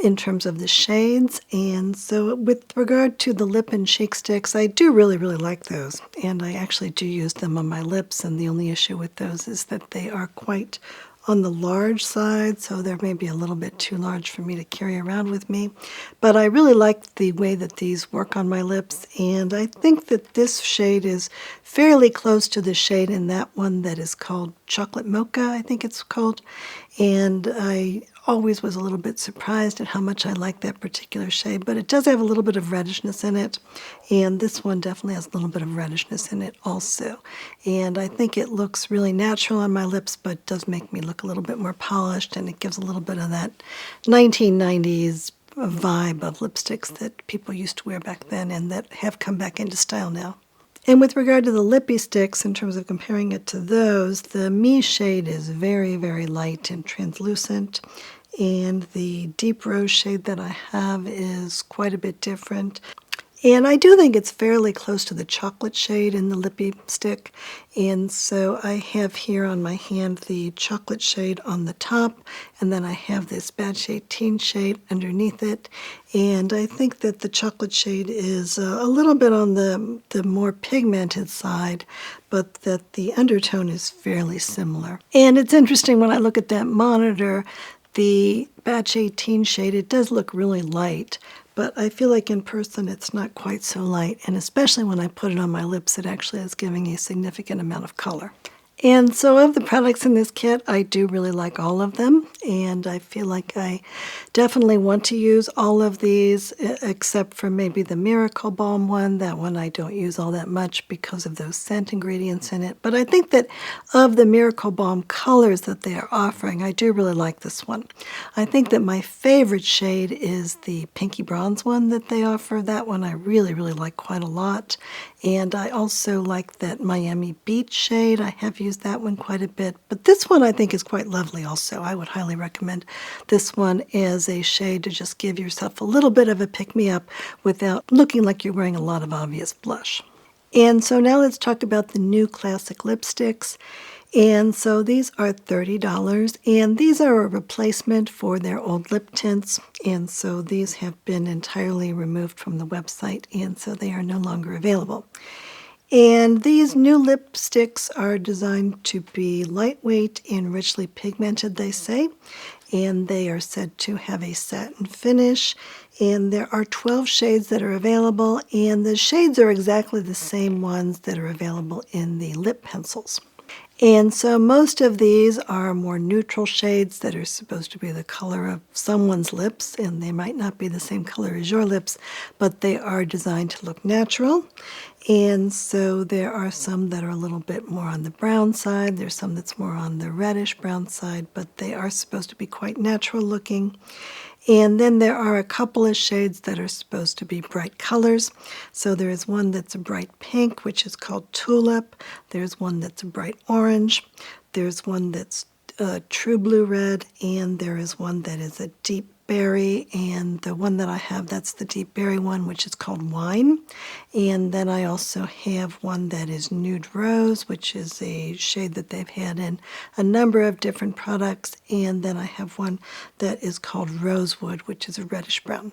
in terms of the shades. And so with regard to the lip and cheek sticks, I do really, really like those. And I actually do use them on my lips. And the only issue with those is that they are quite on the large side, so they're maybe a little bit too large for me to carry around with me. But I really like the way that these work on my lips, and I think that this shade is fairly close to the shade in that one that is called Chocolate Mocha, I think it's called. And I always was a little bit surprised at how much I like that particular shade, but it does have a little bit of redishness in it, and this one definitely has a little bit of redishness in it also. And I think it looks really natural on my lips, but does make me look a little bit more polished, and it gives a little bit of that 1990s vibe of lipsticks that people used to wear back then and that have come back into style now. And with regard to the lippy sticks, in terms of comparing it to those, the Me shade is very, very light and translucent, and the deep rose shade that I have is quite a bit different. And I do think it's fairly close to the chocolate shade in the lippy stick. And so I have here on my hand the chocolate shade on the top, and then I have this Batch 18 shade underneath it. And I think that the chocolate shade is a little bit on the more pigmented side, but that the undertone is fairly similar. And it's interesting when I look at that monitor, the Batch 18 shade, it does look really light. But I feel like in person it's not quite so light, and especially when I put it on my lips, it actually is giving a significant amount of color. And so of the products in this kit, I do really like all of them, and I feel like I definitely want to use all of these, except for maybe the Miracle Balm one. That one I don't use all that much because of those scent ingredients in it. But I think that of the Miracle Balm colors that they are offering, I do really like this one. I think that my favorite shade is the Pinky Bronze one that they offer. That one I really, really like quite a lot. And I also like that Miami Beach shade. I have used that one quite a bit, but this one I think is quite lovely also. I would highly recommend this one as a shade to just give yourself a little bit of a pick-me-up without looking like you're wearing a lot of obvious blush. And so now let's talk about the new classic lipsticks. And so these are $30, and these are a replacement for their old lip tints, and so these have been entirely removed from the website, and so they are no longer available. And these new lipsticks are designed to be lightweight and richly pigmented, they say, and they are said to have a satin finish. And there are 12 shades that are available, and the shades are exactly the same ones that are available in the lip pencils. And so most of these are more neutral shades that are supposed to be the color of someone's lips, and they might not be the same color as your lips, but they are designed to look natural. And so there are some that are a little bit more on the brown side. There's some that's more on the reddish brown side, but they are supposed to be quite natural looking. And then there are a couple of shades that are supposed to be bright colors. So there is one that's a bright pink, which is called Tulip. There's one that's a bright orange. There's one that's true blue red, and there is one that is a deep berry, and the one that I have, that's the deep berry one, which is called Wine. And then I also have one that is Nude Rose, which is a shade that they've had in a number of different products. And then I have one that is called Rosewood, which is a reddish brown.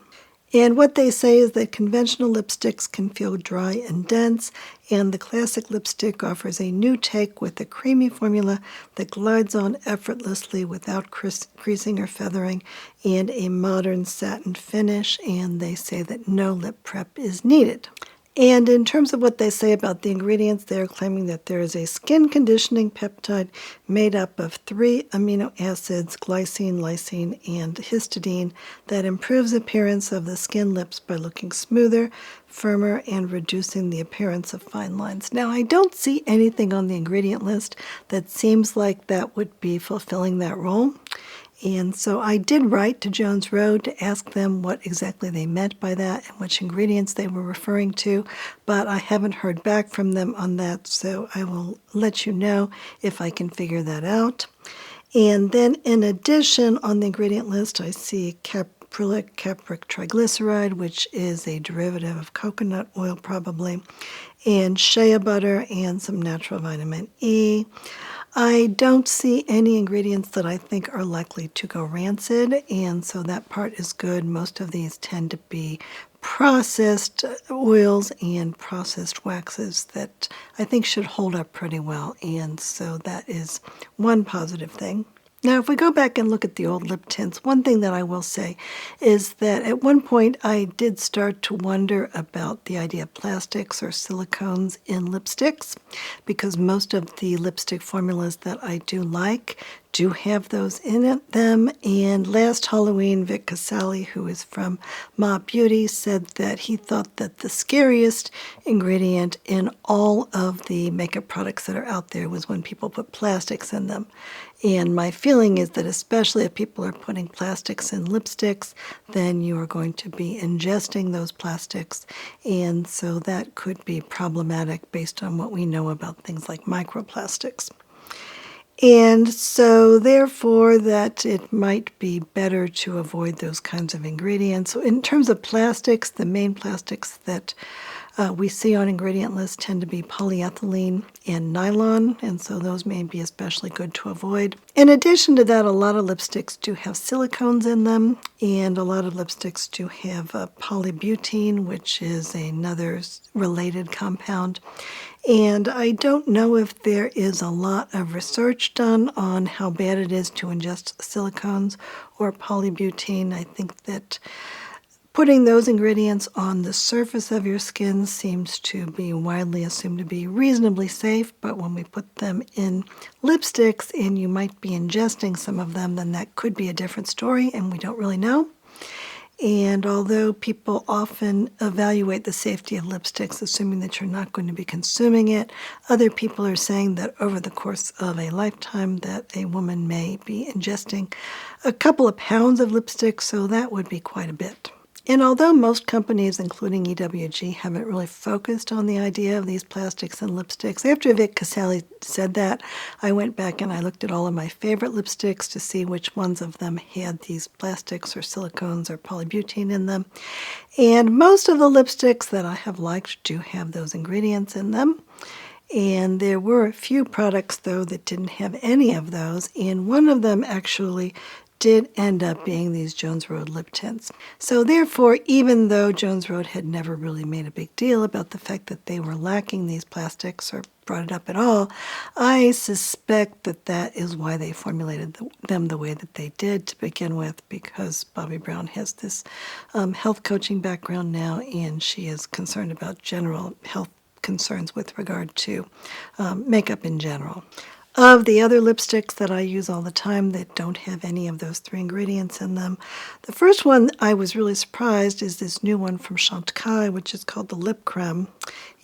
And what they say is that conventional lipsticks can feel dry and dense, and the classic lipstick offers a new take with a creamy formula that glides on effortlessly without creasing or feathering, and a modern satin finish, and they say that no lip prep is needed. And in terms of what they say about the ingredients, they're claiming that there is a skin conditioning peptide made up of 3 amino acids, glycine, lysine, and histidine, that improves appearance of the skin lips by looking smoother, firmer, and reducing the appearance of fine lines. Now, I don't see anything on the ingredient list that seems like that would be fulfilling that role. And so I did write to Jones Road to ask them what exactly they meant by that and which ingredients they were referring to, but I haven't heard back from them on that, so I will let you know if I can figure that out. And then in addition, on the ingredient list, I see caprylic capric triglyceride, which is a derivative of coconut oil probably, and shea butter, and some natural vitamin E. I don't see any ingredients that I think are likely to go rancid, and so that part is good. Most of these tend to be processed oils and processed waxes that I think should hold up pretty well, and so that is one positive thing. Now, if we go back and look at the old lip tints, one thing that I will say is that at one point I did start to wonder about the idea of plastics or silicones in lipsticks, because most of the lipstick formulas that I do like do have those in them. And last Halloween, Vic Casale, who is from Ma Beauty, said that he thought that the scariest ingredient in all of the makeup products that are out there was when people put plastics in them. And my feeling is that especially if people are putting plastics in lipsticks, then you are going to be ingesting those plastics. And so that could be problematic based on what we know about things like microplastics. And so therefore that it might be better to avoid those kinds of ingredients. So in terms of plastics, the main plastics that we see on ingredient lists tend to be polyethylene and nylon, and so those may be especially good to avoid. In addition to that, a lot of lipsticks do have silicones in them, and a lot of lipsticks do have polybutene, which is another related compound. And I don't know if there is a lot of research done on how bad it is to ingest silicones or polybutene. I think that Putting those ingredients on the surface of your skin seems to be widely assumed to be reasonably safe, but when we put them in lipsticks and you might be ingesting some of them, then that could be a different story, and we don't really know. And although people often evaluate the safety of lipsticks, assuming that you're not going to be consuming it, other people are saying that over the course of a lifetime that a woman may be ingesting a couple of pounds of lipstick, so that would be quite a bit. And although most companies, including EWG, haven't really focused on the idea of these plastics and lipsticks, after Vic Casale said that, I went back and I looked at all of my favorite lipsticks to see which ones of them had these plastics or silicones or polybutene in them. And most of the lipsticks that I have liked do have those ingredients in them. And there were a few products, though, that didn't have any of those, and one of them actually did end up being these Jones Road lip tints. So therefore, even though Jones Road had never really made a big deal about the fact that they were lacking these plastics or brought it up at all, I suspect that that is why they formulated them the way that they did to begin with, because Bobbi Brown has this health coaching background now, and she is concerned about general health concerns with regard to makeup in general. Of the other lipsticks that I use all the time that don't have any of those three ingredients in them, the first one I was really surprised is this new one from Chic, which is called the Lip Creme,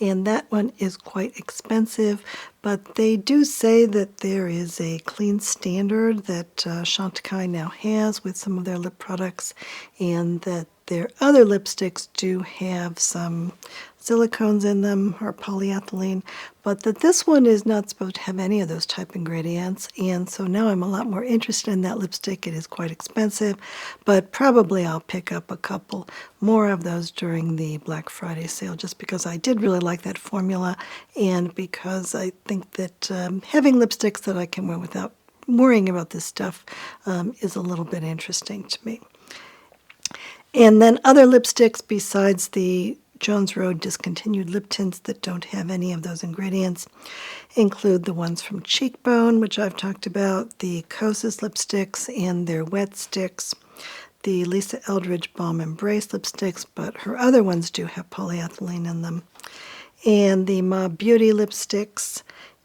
and that one is quite expensive, but they do say that there is a clean standard that Chic now has with some of their lip products, and that their other lipsticks do have some silicones in them or polyethylene, but that this one is not supposed to have any of those type ingredients, and so now I'm a lot more interested in that lipstick. It is quite expensive, but probably I'll pick up a couple more of those during the Black Friday sale, just because I did really like that formula, and because I think that having lipsticks that I can wear without worrying about this stuff is a little bit interesting to me. And then other lipsticks besides the Jones Road discontinued lip tints that don't have any of those ingredients include the ones from Cheekbone, which I've talked about, the Kosas lipsticks and their wet sticks, the Lisa Eldridge Balm Embrace lipsticks, but her other ones do have polyethylene in them, and the Ma Beauty lipsticks,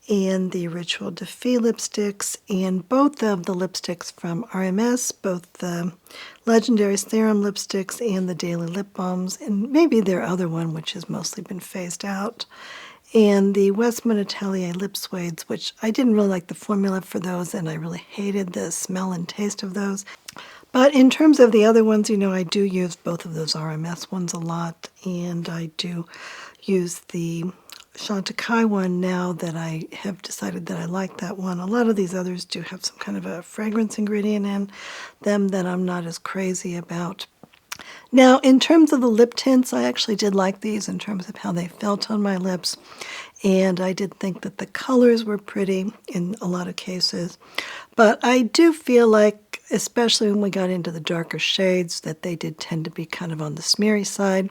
and the Ritual de Fille lipsticks, and both of the lipsticks from RMS, both the Legendary Serum lipsticks and the Daily Lip Balms, and maybe their other one, which has mostly been phased out, and the Westman Atelier lip suedes, which I didn't really like the formula for those, and I really hated the smell and taste of those. But in terms of the other ones, I do use both of those RMS ones a lot, and I do use the Chantecaille one now that I have decided that I like that one. A lot of these others do have some kind of a fragrance ingredient in them that I'm not as crazy about. Now, in terms of the lip tints, I actually did like these in terms of how they felt on my lips, and I did think that the colors were pretty in a lot of cases. But I do feel like, especially when we got into the darker shades, that they did tend to be kind of on the smeary side,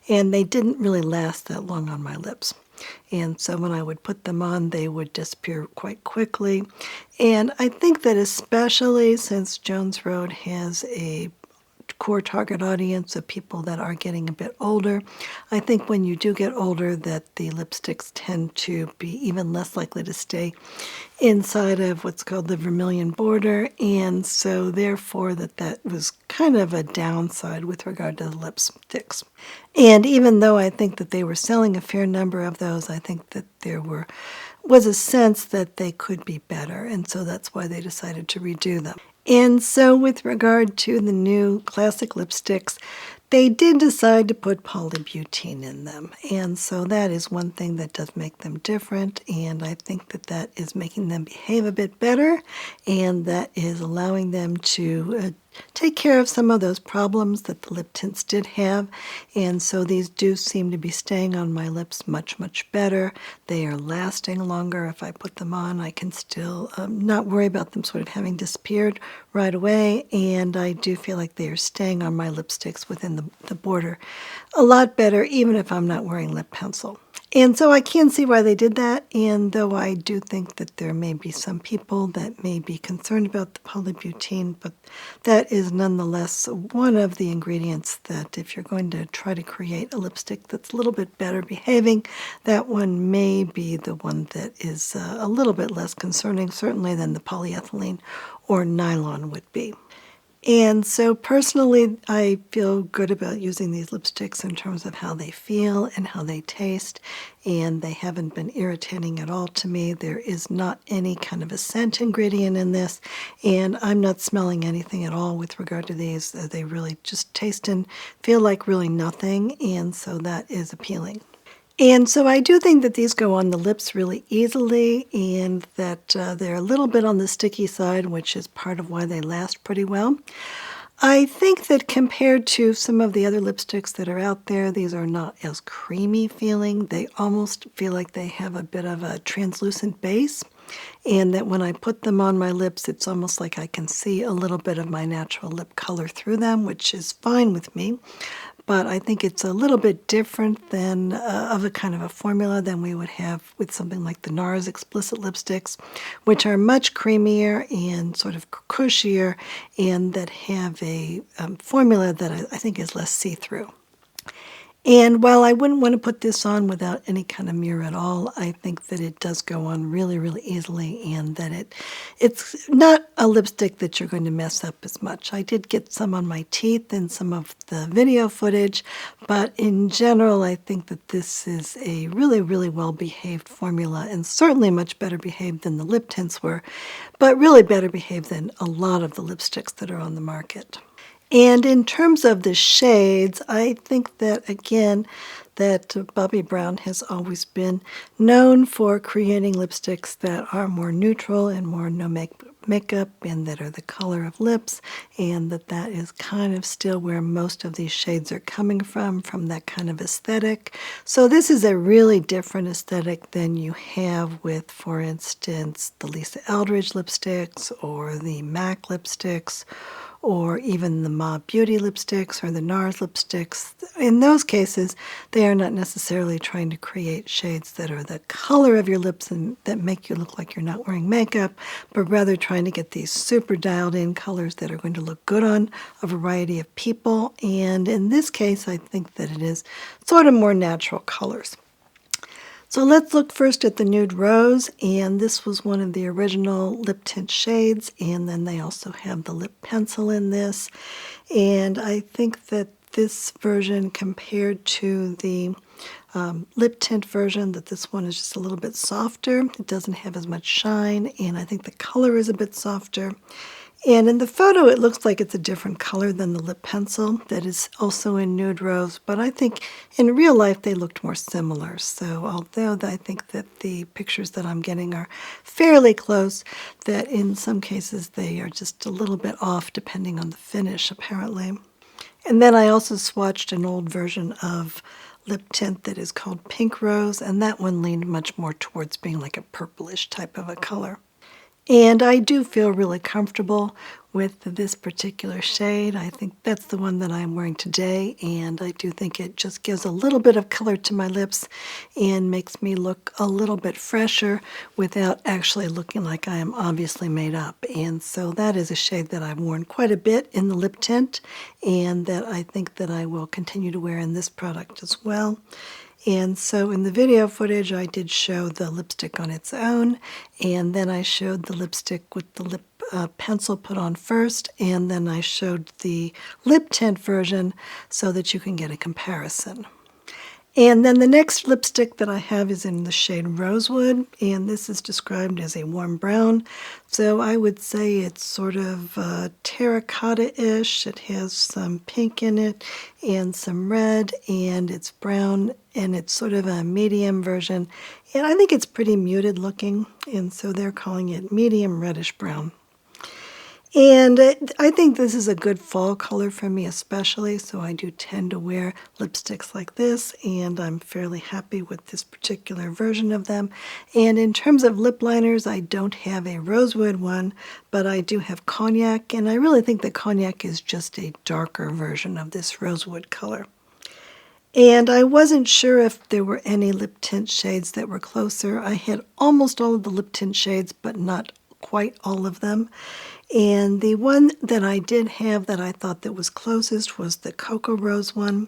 and they didn't really last that long on my lips. And so when I would put them on, they would disappear quite quickly. And I think that especially since Jones Road has a core target audience of people that are getting a bit older, I think when you do get older that the lipsticks tend to be even less likely to stay inside of what's called the vermilion border, and so therefore that was kind of a downside with regard to the lipsticks. And even though I think that they were selling a fair number of those, I think that there was a sense that they could be better, and so that's why they decided to redo them. And so with regard to the new classic lipsticks, they did decide to put polybutene in them, and so that is one thing that does make them different, and I think that that is making them behave a bit better, and that is allowing them to take care of some of those problems that the lip tints did have, and so these do seem to be staying on my lips much, much better. They are lasting longer. If I put them on, I can still not worry about them sort of having disappeared right away, and I do feel like they are staying on my lipsticks within the border a lot better, even if I'm not wearing lip pencil. And so I can see why they did that, and though I do think that there may be some people that may be concerned about the polybutene, but that is nonetheless one of the ingredients that if you're going to try to create a lipstick that's a little bit better behaving, that one may be the one that is a little bit less concerning, certainly than the polyethylene or nylon would be. And so personally, I feel good about using these lipsticks in terms of how they feel and how they taste, and they haven't been irritating at all to me. There is not any kind of a scent ingredient in this, and I'm not smelling anything at all with regard to these. They really just taste and feel like really nothing, and so that is appealing. And so I do think that these go on the lips really easily, and that they're a little bit on the sticky side, which is part of why they last pretty well. I think that compared to some of the other lipsticks that are out there, these are not as creamy feeling. They almost feel like they have a bit of a translucent base, and that when I put them on my lips, it's almost like I can see a little bit of my natural lip color through them, which is fine with me. But I think it's a little bit different than of a kind of a formula than we would have with something like the NARS explicit lipsticks, which are much creamier and sort of cushier, and that have a formula that I think is less see-through. And while I wouldn't want to put this on without any kind of mirror at all, I think that it does go on really, really easily, and that it's not a lipstick that you're going to mess up as much. I did get some on my teeth in some of the video footage, but in general, I think that this is a really, really well-behaved formula, and certainly much better behaved than the lip tints were, but really better behaved than a lot of the lipsticks that are on the market. And in terms of the shades, I think that, again, that Bobbi Brown has always been known for creating lipsticks that are more neutral and more no makeup, and that are the color of lips, and that is kind of still where most of these shades are coming from that kind of aesthetic. So this is a really different aesthetic than you have with, for instance, the Lisa Eldridge lipsticks or the MAC lipsticks, or even the Ma Beauty lipsticks or the NARS lipsticks. In those cases, they are not necessarily trying to create shades that are the color of your lips and that make you look like you're not wearing makeup, but rather trying to get these super dialed in colors that are going to look good on a variety of people. And in this case, I think that it is sort of more natural colors. So let's look first at the Nude Rose, and this was one of the original lip tint shades, and then they also have the lip pencil in this. And I think that this version compared to the lip tint version, that this one is just a little bit softer. It doesn't have as much shine, and I think the color is a bit softer. And in the photo, it looks like it's a different color than the lip pencil that is also in Nude Rose, but I think in real life they looked more similar. So although I think that the pictures that I'm getting are fairly close, that in some cases they are just a little bit off depending on the finish, apparently. And then I also swatched an old version of lip tint that is called Pink Rose, and that one leaned much more towards being like a purplish type of a color. And I do feel really comfortable with this particular shade. I think that's the one that I'm wearing today, and I do think it just gives a little bit of color to my lips and makes me look a little bit fresher without actually looking like I am obviously made up. And so that is a shade that I've worn quite a bit in the lip tint, and that I think that I will continue to wear in this product as well. And so in the video footage, I did show the lipstick on its own, and then I showed the lipstick with the lip pencil put on first, and then I showed the lip tint version so that you can get a comparison. And then the next lipstick that I have is in the shade Rosewood, and this is described as a warm brown. So I would say it's sort of terracotta-ish. It has some pink in it and some red, and it's brown, and it's sort of a medium version. And I think it's pretty muted looking, and so they're calling it medium reddish brown. And I think this is a good fall color for me especially, so I do tend to wear lipsticks like this, and I'm fairly happy with this particular version of them. And in terms of lip liners, I don't have a Rosewood one, but I do have Cognac, and I really think that Cognac is just a darker version of this Rosewood color. And I wasn't sure if there were any lip tint shades that were closer. I had almost all of the lip tint shades, but not quite all of them. And the one that I did have that I thought that was closest was the Cocoa Rose one.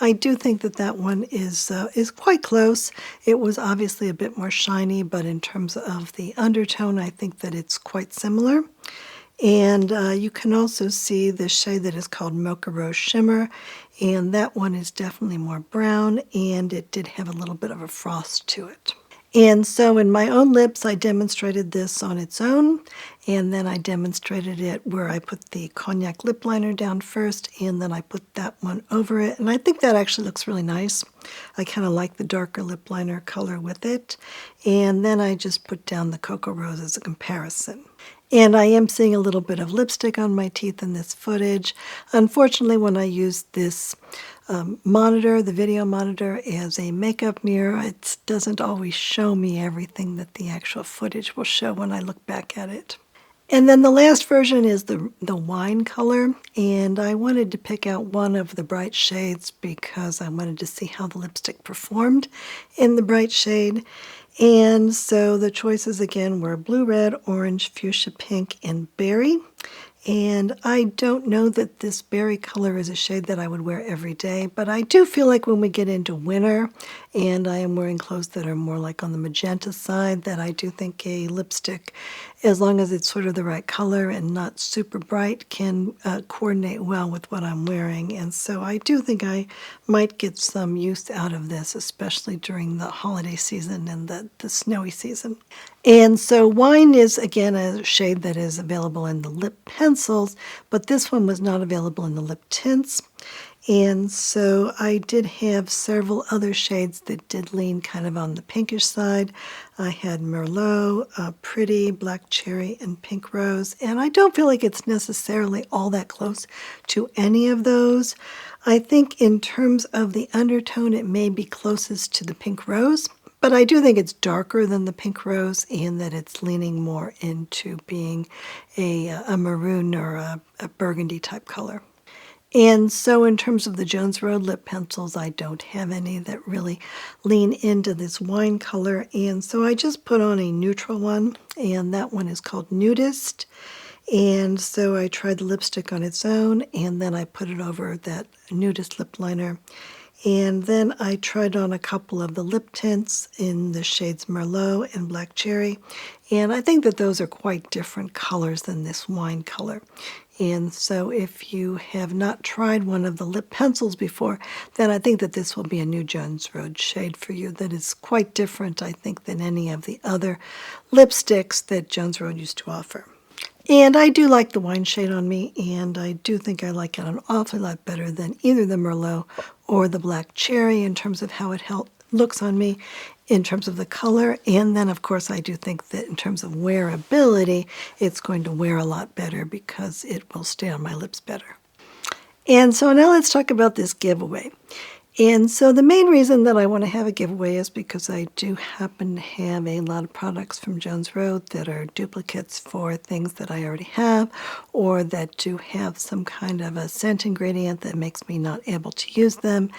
I do think that that one is quite close. It was obviously a bit more shiny, but in terms of the undertone, I think that it's quite similar. And you can also see the shade that is called Mocha Rose Shimmer, and that one is definitely more brown, and it did have a little bit of a frost to it. And so in my own lips, I demonstrated this on its own, and then I demonstrated it where I put the cognac lip liner down first, and then I put that one over it. And I think that actually looks really nice. I kind of like the darker lip liner color with it. And then I just put down the Cocoa Rose as a comparison. And I am seeing a little bit of lipstick on my teeth in this footage. Unfortunately, when I used this monitor, the video monitor, as a makeup mirror, it doesn't always show me everything that the actual footage will show when I look back at it. And then the last version is the wine color, and I wanted to pick out one of the bright shades because I wanted to see how the lipstick performed in the bright shade. And so the choices again were blue, red, orange, fuchsia pink, and berry. And I don't know that this berry color is a shade that I would wear every day, but I do feel like when we get into winter and I am wearing clothes that are more like on the magenta side, that I do think a lipstick, as long as it's sort of the right color and not super bright, can coordinate well with what I'm wearing. And so I do think I might get some use out of this, especially during the holiday season and the snowy season. And so wine is, again, a shade that is available in the lip pencils, but this one was not available in the lip tints. And so I did have several other shades that did lean kind of on the pinkish side. I had Merlot, Pretty, Black Cherry, and Pink Rose. And I don't feel like it's necessarily all that close to any of those. I think in terms of the undertone, it may be closest to the Pink Rose. But I do think it's darker than the Pink Rose and that it's leaning more into being a maroon or a burgundy type color. And so in terms of the Jones Road lip pencils, I don't have any that really lean into this wine color. And so I just put on a neutral one, and that one is called Nudist. And so I tried the lipstick on its own, and then I put it over that Nudist lip liner. And then I tried on a couple of the lip tints in the shades Merlot and Black Cherry. And I think that those are quite different colors than this wine color. And so if you have not tried one of the lip pencils before, then I think that this will be a new Jones Road shade for you that is quite different, I think, than any of the other lipsticks that Jones Road used to offer. And I do like the wine shade on me, and I do think I like it an awful lot better than either the Merlot or the Black Cherry in terms of how it looks on me, in terms of the color. And then, of course, I do think that in terms of wearability, it's going to wear a lot better because it will stay on my lips better. And so now let's talk about this giveaway. And so the main reason that I want to have a giveaway is because I do happen to have a lot of products from Jones Road that are duplicates for things that I already have, or that do have some kind of a scent ingredient that makes me not able to use them.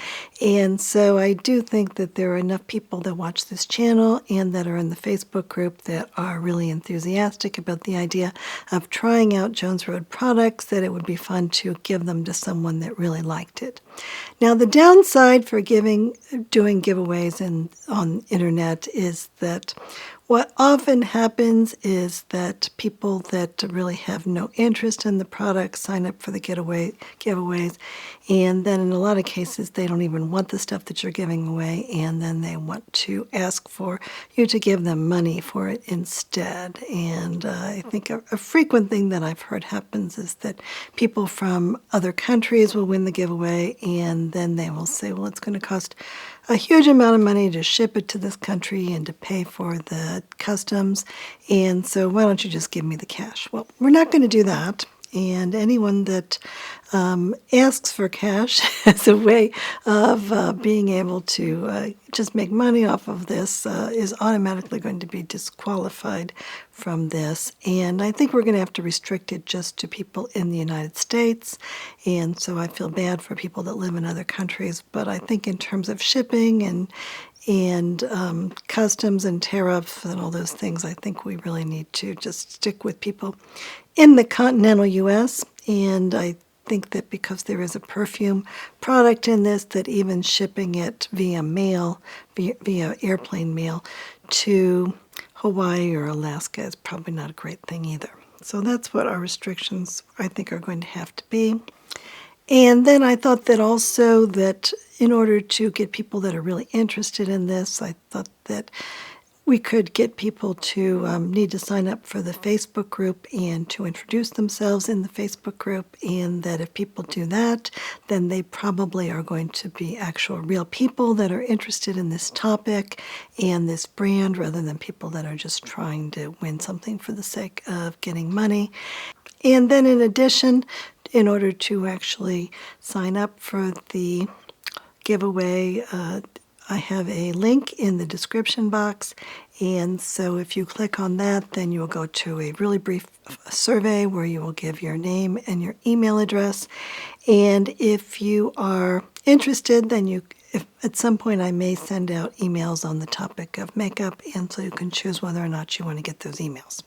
And so I do think that there are enough people that watch this channel and that are in the Facebook group that are really enthusiastic about the idea of trying out Jones Road products that it would be fun to give them to someone that really liked it. Now, the downside for doing giveaways on internet is that what often happens is that people that really have no interest in the product sign up for the giveaways, and then in a lot of cases they don't even want the stuff that you're giving away, and then they want to ask for you to give them money for it instead. And I think a frequent thing that I've heard happens is that people from other countries will win the giveaway, and then they will say, well, it's going to cost a huge amount of money to ship it to this country and to pay for the customs, and so why don't you just give me the cash? Well, we're not going to do that. and anyone that asks for cash as a way of being able to just make money off of this is automatically going to be disqualified from this. And I think we're going to have to restrict it just to people in the United States. And so I feel bad for people that live in other countries. But I think in terms of shipping and customs and tariffs and all those things, I think we really need to just stick with people in the continental U.S. And I think that because there is a perfume product in this, that even shipping it via mail, via airplane mail to Hawaii or Alaska is probably not a great thing either. So that's what our restrictions, I think, are going to have to be. And then I thought that also that in order to get people that are really interested in this, I thought that we could get people to need to sign up for the Facebook group and to introduce themselves in the Facebook group, and that if people do that, then they probably are going to be actual real people that are interested in this topic and this brand, rather than people that are just trying to win something for the sake of getting money. And then in addition, in order to actually sign up for the giveaway, I have a link in the description box, and so if you click on that, then you will go to a really brief survey where you will give your name and your email address. And if you are interested, then if at some point I may send out emails on the topic of makeup, and so you can choose whether or not you want to get those emails.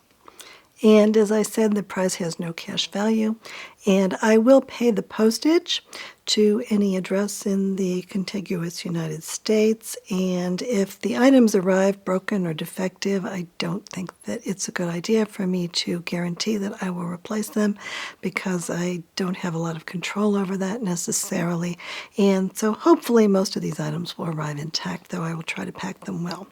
And as I said, the price has no cash value, and I will pay the postage to any address in the contiguous United States. And if the items arrive broken or defective, I don't think that it's a good idea for me to guarantee that I will replace them, because I don't have a lot of control over that necessarily. And so hopefully most of these items will arrive intact, though I will try to pack them well.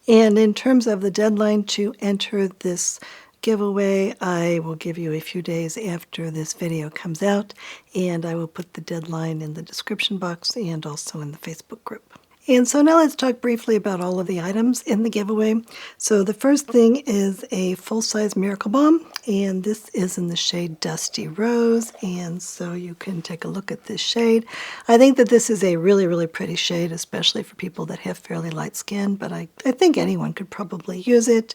And in terms of the deadline to enter this giveaway, I will give you a few days after this video comes out, and I will put the deadline in the description box and also in the Facebook group. And so now let's talk briefly about all of the items in the giveaway. So the first thing is a full-size Miracle Balm, and this is in the shade Dusty Rose, and so you can take a look at this shade. I think that this is a really, really pretty shade, especially for people that have fairly light skin, but I think anyone could probably use it.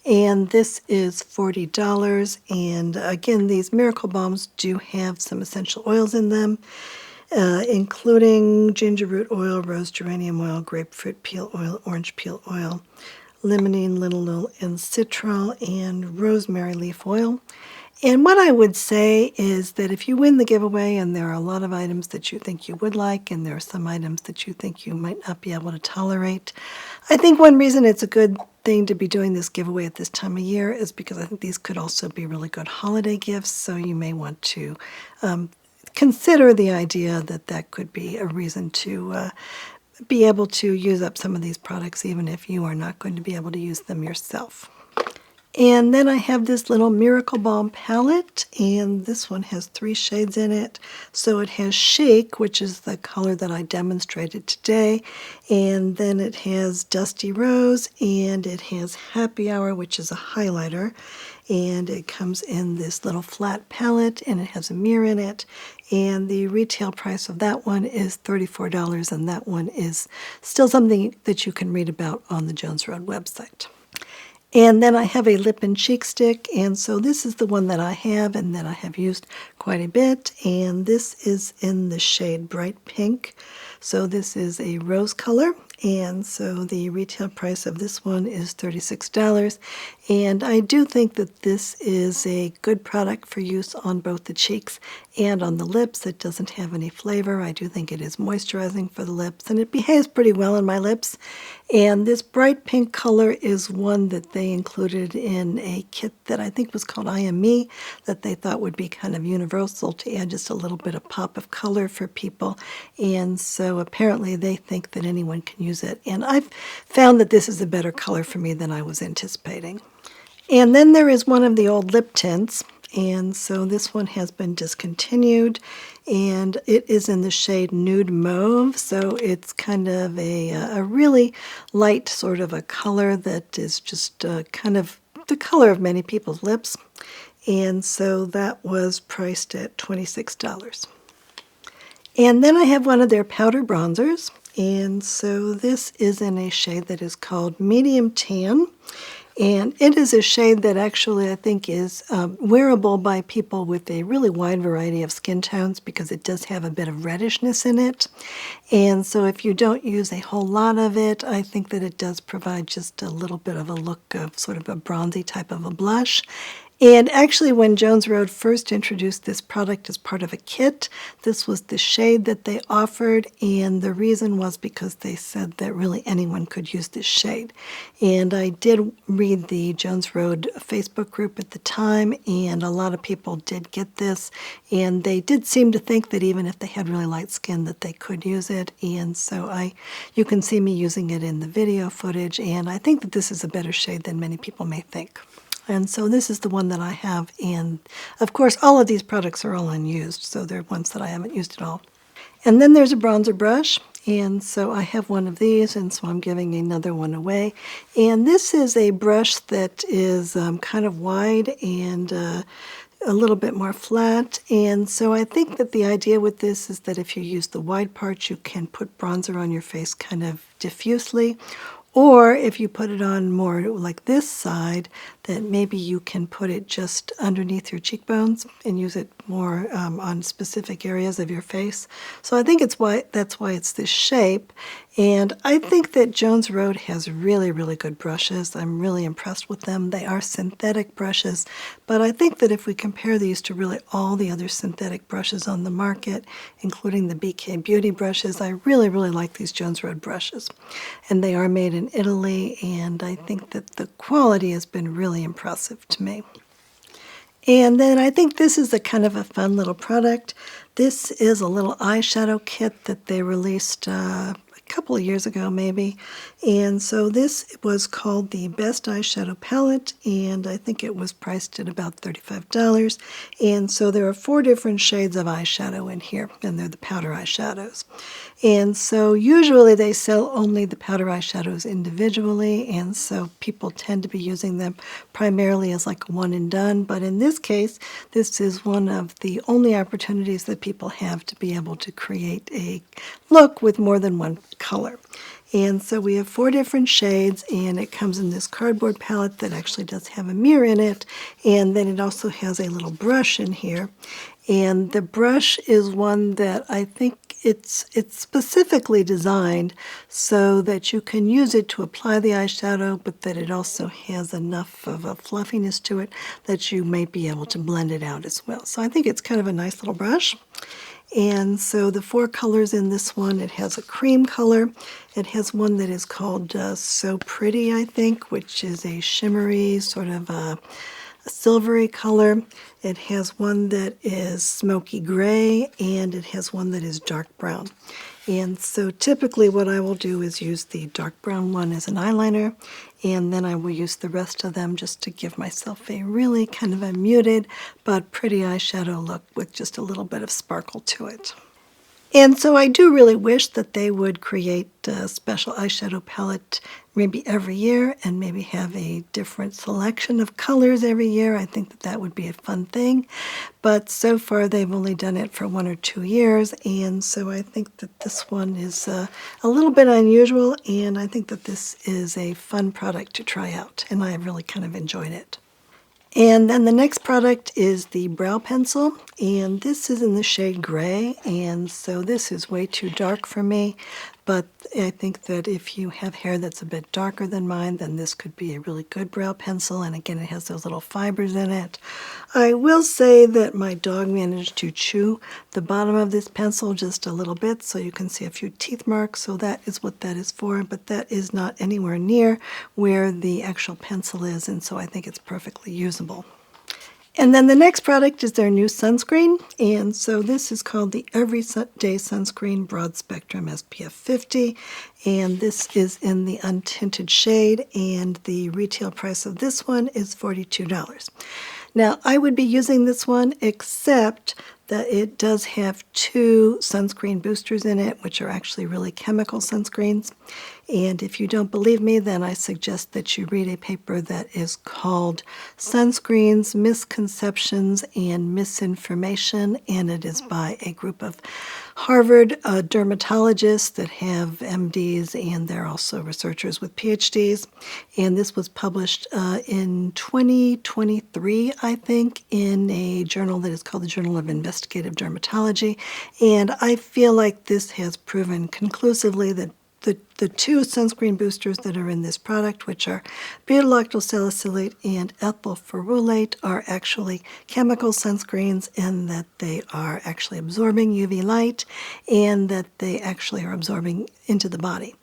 And this is $40, and again, these Miracle Balms do have some essential oils in them, including ginger root oil, rose geranium oil, grapefruit peel oil, orange peel oil, limonene, linalool, and citral, and rosemary leaf oil. And what I would say is that if you win the giveaway and there are a lot of items that you think you would like, and there are some items that you think you might not be able to tolerate, I think one reason it's a good thing to be doing this giveaway at this time of year is because I think these could also be really good holiday gifts, so you may want to consider the idea that that could be a reason to be able to use up some of these products, even if you are not going to be able to use them yourself. And then I have this little Miracle Balm palette, and this one has 3 shades in it. So it has Chic, which is the color that I demonstrated today, and then it has Dusty Rose, and it has Happy Hour, which is a highlighter, and it comes in this little flat palette, and it has a mirror in it, and the retail price of that one is $34, and that one is still something that you can read about on the Jones Road website. And then I have a lip and cheek stick, and so this is the one that I have and that I have used quite a bit, and this is in the shade Bright Pink. So this is a rose color, and so the retail price of this one is $36. And I do think that this is a good product for use on both the cheeks and on the lips. It doesn't have any flavor. I do think it is moisturizing for the lips, and it behaves pretty well on my lips. And this bright pink color is one that they included in a kit that I think was called I Am Me, that they thought would be kind of universal to add just a little bit of pop of color for people. And so apparently they think that anyone can use it. And I've found that this is a better color for me than I was anticipating. And then there is one of the old lip tints, and so this one has been discontinued, and it is in the shade Nude Mauve, so it's kind of a really light sort of a color that is just kind of the color of many people's lips. and so that was priced at $26. And then I have one of their powder bronzers, and so this is in a shade that is called Medium Tan. And it is a shade that actually I think is wearable by people with a really wide variety of skin tones because it does have a bit of reddishness in it. And so if you don't use a whole lot of it, I think that it does provide just a little bit of a look of sort of a bronzy type of a blush. And actually, when Jones Road first introduced this product as part of a kit, this was the shade that they offered, and the reason was because they said that really anyone could use this shade. And I did read the Jones Road Facebook group at the time, and a lot of people did get this, and they did seem to think that even if they had really light skin that they could use it, and so you can see me using it in the video footage, and I think that this is a better shade than many people may think. And so this is the one that I have, and of course all of these products are all unused, so they're ones that I haven't used at all. And then there's a bronzer brush, and so I have one of these, and so I'm giving another one away. And this is a brush that is kind of wide and a little bit more flat, and so I think that the idea with this is that if you use the wide part, you can put bronzer on your face kind of diffusely, or if you put it on more like this side, that maybe you can put it just underneath your cheekbones and use it more on specific areas of your face. So I think that's why it's this shape. And I think that Jones Road has really, really good brushes. I'm really impressed with them. They are synthetic brushes, but I think that if we compare these to really all the other synthetic brushes on the market, including the BK Beauty brushes, I really, really like these Jones Road brushes. And they are made in Italy, and I think that the quality has been really impressive to me. And then I think this is a kind of a fun little product. This is a little eyeshadow kit that they released a couple of years ago maybe, and so this was called the Best Eyeshadow Palette, and I think it was priced at about $35. And so there are 4 different shades of eyeshadow in here, and they're the powder eyeshadows. And so usually they sell only the powder eyeshadows individually, and so people tend to be using them primarily as like one and done, but in this case this is one of the only opportunities that people have to be able to create a look with more than one color. And so we have 4 different shades, and it comes in this cardboard palette that actually does have a mirror in it, and then it also has a little brush in here. And the brush is one that I think it's specifically designed so that you can use it to apply the eyeshadow, but that it also has enough of a fluffiness to it that you may be able to blend it out as well. So I think it's kind of a nice little brush. And so the 4 colors in this one, it has a cream color. It has one that is called So Pretty, I think, which is a shimmery sort of a silvery color. It has one that is smoky gray, and it has one that is dark brown. And so typically what I will do is use the dark brown one as an eyeliner, and then I will use the rest of them just to give myself a really kind of a muted but pretty eyeshadow look with just a little bit of sparkle to it. And so I do really wish that they would create a special eyeshadow palette maybe every year and maybe have a different selection of colors every year. I think that that would be a fun thing. But so far they've only done it for 1 or 2 years, and so I think that this one is a little bit unusual, and I think that this is a fun product to try out, and I have really kind of enjoyed it. And then the next product is the brow pencil, and this is in the shade gray, and so this is way too dark for me, but I think that if you have hair that's a bit darker than mine, then this could be a really good brow pencil, and again it has those little fibers in it. I will say that my dog managed to chew the bottom of this pencil just a little bit, so you can see a few teeth marks, so that is what that is for, but that is not anywhere near where the actual pencil is, and so I think it's perfectly usable. And then the next product is their new sunscreen, and so this is called the Everyday Sunscreen Broad Spectrum SPF 50, and this is in the untinted shade, and the retail price of this one is $42. Now, I would be using this one except that it does have 2 sunscreen boosters in it, which are actually really chemical sunscreens. And if you don't believe me, then I suggest that you read a paper that is called Sunscreens, Misconceptions, and Misinformation, and it is by a group of Harvard dermatologists that have MDs, and they're also researchers with PhDs. And this was published in 2023, I think, in a journal that is called the Journal of Investigative Dermatology. And I feel like this has proven conclusively that the two sunscreen boosters that are in this product, which are butylactyl salicylate and ethyl ferulate, are actually chemical sunscreens, and that they are actually absorbing UV light, and that they actually are absorbing into the body.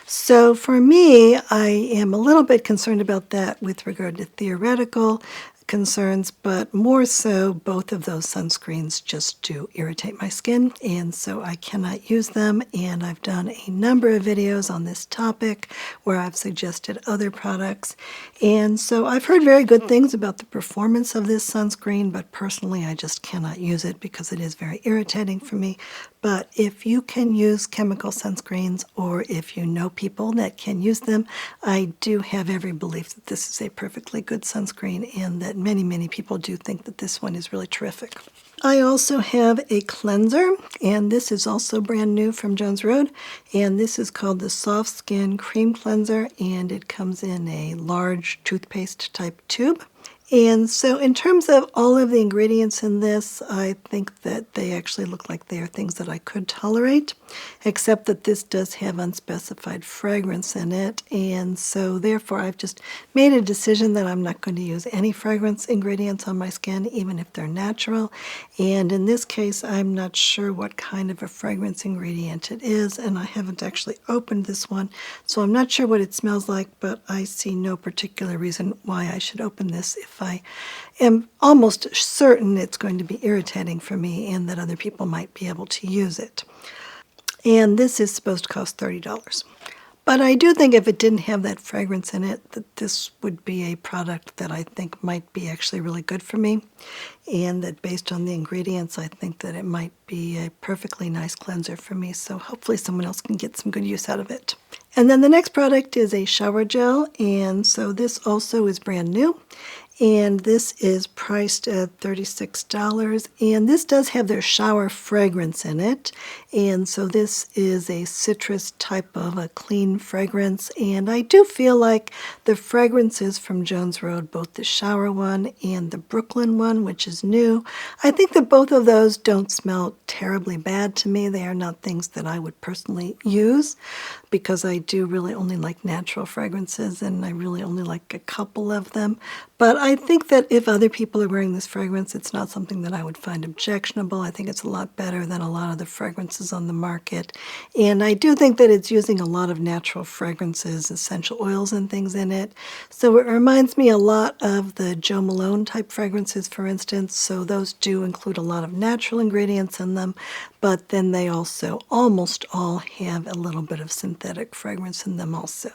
So for me, I am a little bit concerned about that with regard to theoretical concerns, but more so both of those sunscreens just do irritate my skin, and so I cannot use them. And I've done a number of videos on this topic where I've suggested other products, and so I've heard very good things about the performance of this sunscreen, but personally I just cannot use it because it is very irritating for me. But if you can use chemical sunscreens, or if you know people that can use them, I do have every belief that this is a perfectly good sunscreen, and that many, many people do think that this one is really terrific. I also have a cleanser, and this is also brand new from Jones Road, and this is called the Soft Skin Cream Cleanser, and it comes in a large toothpaste type tube. And so in terms of all of the ingredients in this, I think that they actually look like they are things that I could tolerate, except that this does have unspecified fragrance in it. And so therefore I've just made a decision that I'm not going to use any fragrance ingredients on my skin, even if they're natural. And in this case, I'm not sure what kind of a fragrance ingredient it is, and I haven't actually opened this one, so I'm not sure what it smells like, but I see no particular reason why I should open this if I am almost certain it's going to be irritating for me and that other people might be able to use it. And this is supposed to cost $30. But I do think if it didn't have that fragrance in it, that this would be a product that I think might be actually really good for me, and that based on the ingredients, I think that it might be a perfectly nice cleanser for me, so hopefully someone else can get some good use out of it. And then the next product is a shower gel, and so this also is brand new. And this is priced at $36, and this does have their shower fragrance in it. And so this is a citrus type of a clean fragrance, and I do feel like the fragrances from Jones Road, both the shower one and the Brooklyn one, which is new, I think that both of those don't smell terribly bad to me. They are not things that I would personally use, because I do really only like natural fragrances, and I really only like a couple of them. But I think that if other people are wearing this fragrance, it's not something that I would find objectionable. I think it's a lot better than a lot of the fragrances on the market. And I do think that it's using a lot of natural fragrances, essential oils and things in it. So it reminds me a lot of the Jo Malone type fragrances, for instance. So those do include a lot of natural ingredients in them, but then they also almost all have a little bit of synthetic fragrance in them also.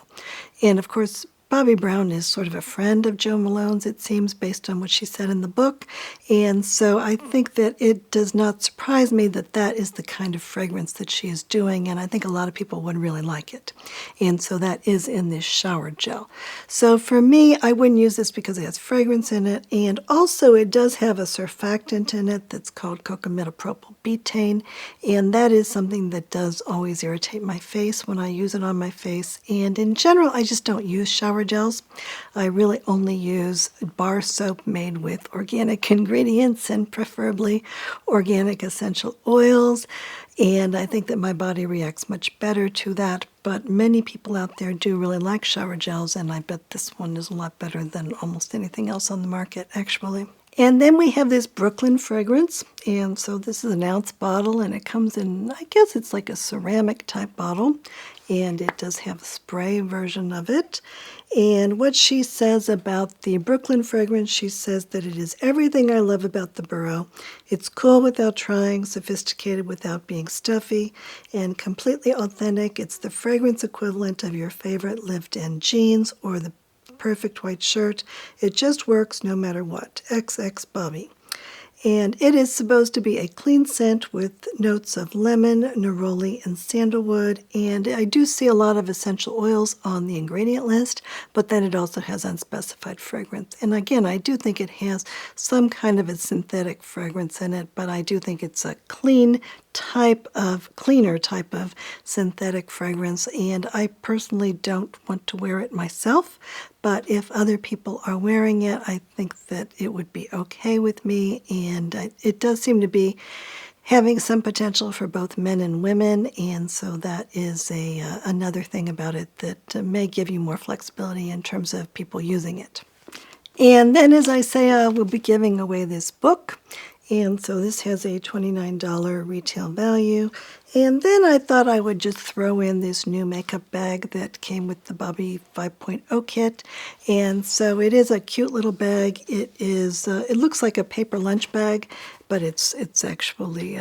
And of course, Bobbi Brown is sort of a friend of Jo Malone's, it seems, based on what she said in the book. And so I think that it does not surprise me that that is the kind of fragrance that she is doing, and I think a lot of people would really like it. And so that is in this shower gel. So for me, I wouldn't use this because it has fragrance in it, and also it does have a surfactant in it that's called cocamidopropyl betaine, and that is something that does always irritate my face when I use it on my face. And in general, I just don't use shower gels. I really only use bar soap made with organic ingredients, and preferably organic essential oils, and I think that my body reacts much better to that. But many people out there do really like shower gels, and I bet this one is a lot better than almost anything else on the market, actually. And then we have this Brooklyn fragrance, and so this is an ounce bottle, and it comes in, I guess it's like a ceramic type bottle, and it does have a spray version of it. And what she says about the Brooklyn fragrance, she says that it is everything I love about the borough. It's cool without trying, sophisticated without being stuffy, and completely authentic. It's the fragrance equivalent of your favorite lived-in jeans or the perfect white shirt. It just works no matter what. XX Bobbi. And it is supposed to be a clean scent with notes of lemon, neroli, and sandalwood. And I do see a lot of essential oils on the ingredient list, but then it also has unspecified fragrance. And again, I do think it has some kind of a synthetic fragrance in it, but I do think it's a cleaner type of synthetic fragrance, and I personally don't want to wear it myself, but if other people are wearing it, I think that it would be okay with me, and it does seem to be having some potential for both men and women, and so that is another thing about it that may give you more flexibility in terms of people using it. And then, as I say, we'll be giving away this book. And so this has a $29 retail value. And then I thought I would just throw in this new makeup bag that came with the Bobbi 5.0 kit. And so it is a cute little bag. It is. It looks like a paper lunch bag, but it's actually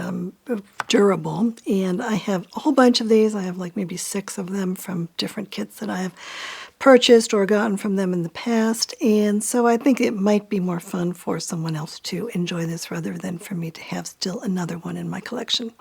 durable. And I have a whole bunch of these. I have like maybe 6 of them from different kits that I have purchased or gotten from them in the past, and so I think it might be more fun for someone else to enjoy this rather than for me to have still another one in my collection.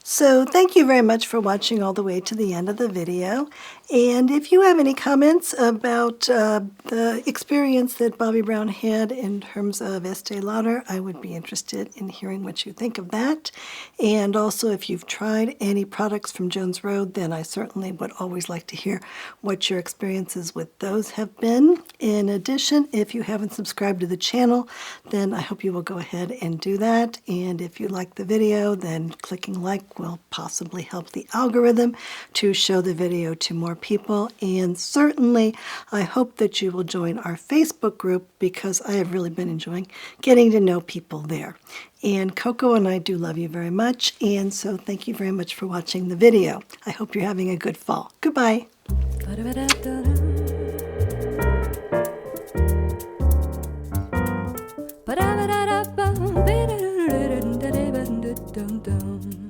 So thank you very much for watching all the way to the end of the video. And if you have any comments about the experience that Bobbi Brown had in terms of Estee Lauder, I would be interested in hearing what you think of that. And also, if you've tried any products from Jones Road, then I certainly would always like to hear what your experiences with those have been. In addition, if you haven't subscribed to the channel, then I hope you will go ahead and do that. And if you like the video, then clicking like will possibly help the algorithm to show the video to more people. And certainly, I hope that you will join our Facebook group because I have really been enjoying getting to know people there. And Coco and I do love you very much. And so thank you very much for watching the video. I hope you're having a good fall. Goodbye. Ba-da-ba-da-da-bum, ba-da-da-da-da-da-da-da-da-da-da-da-da-da.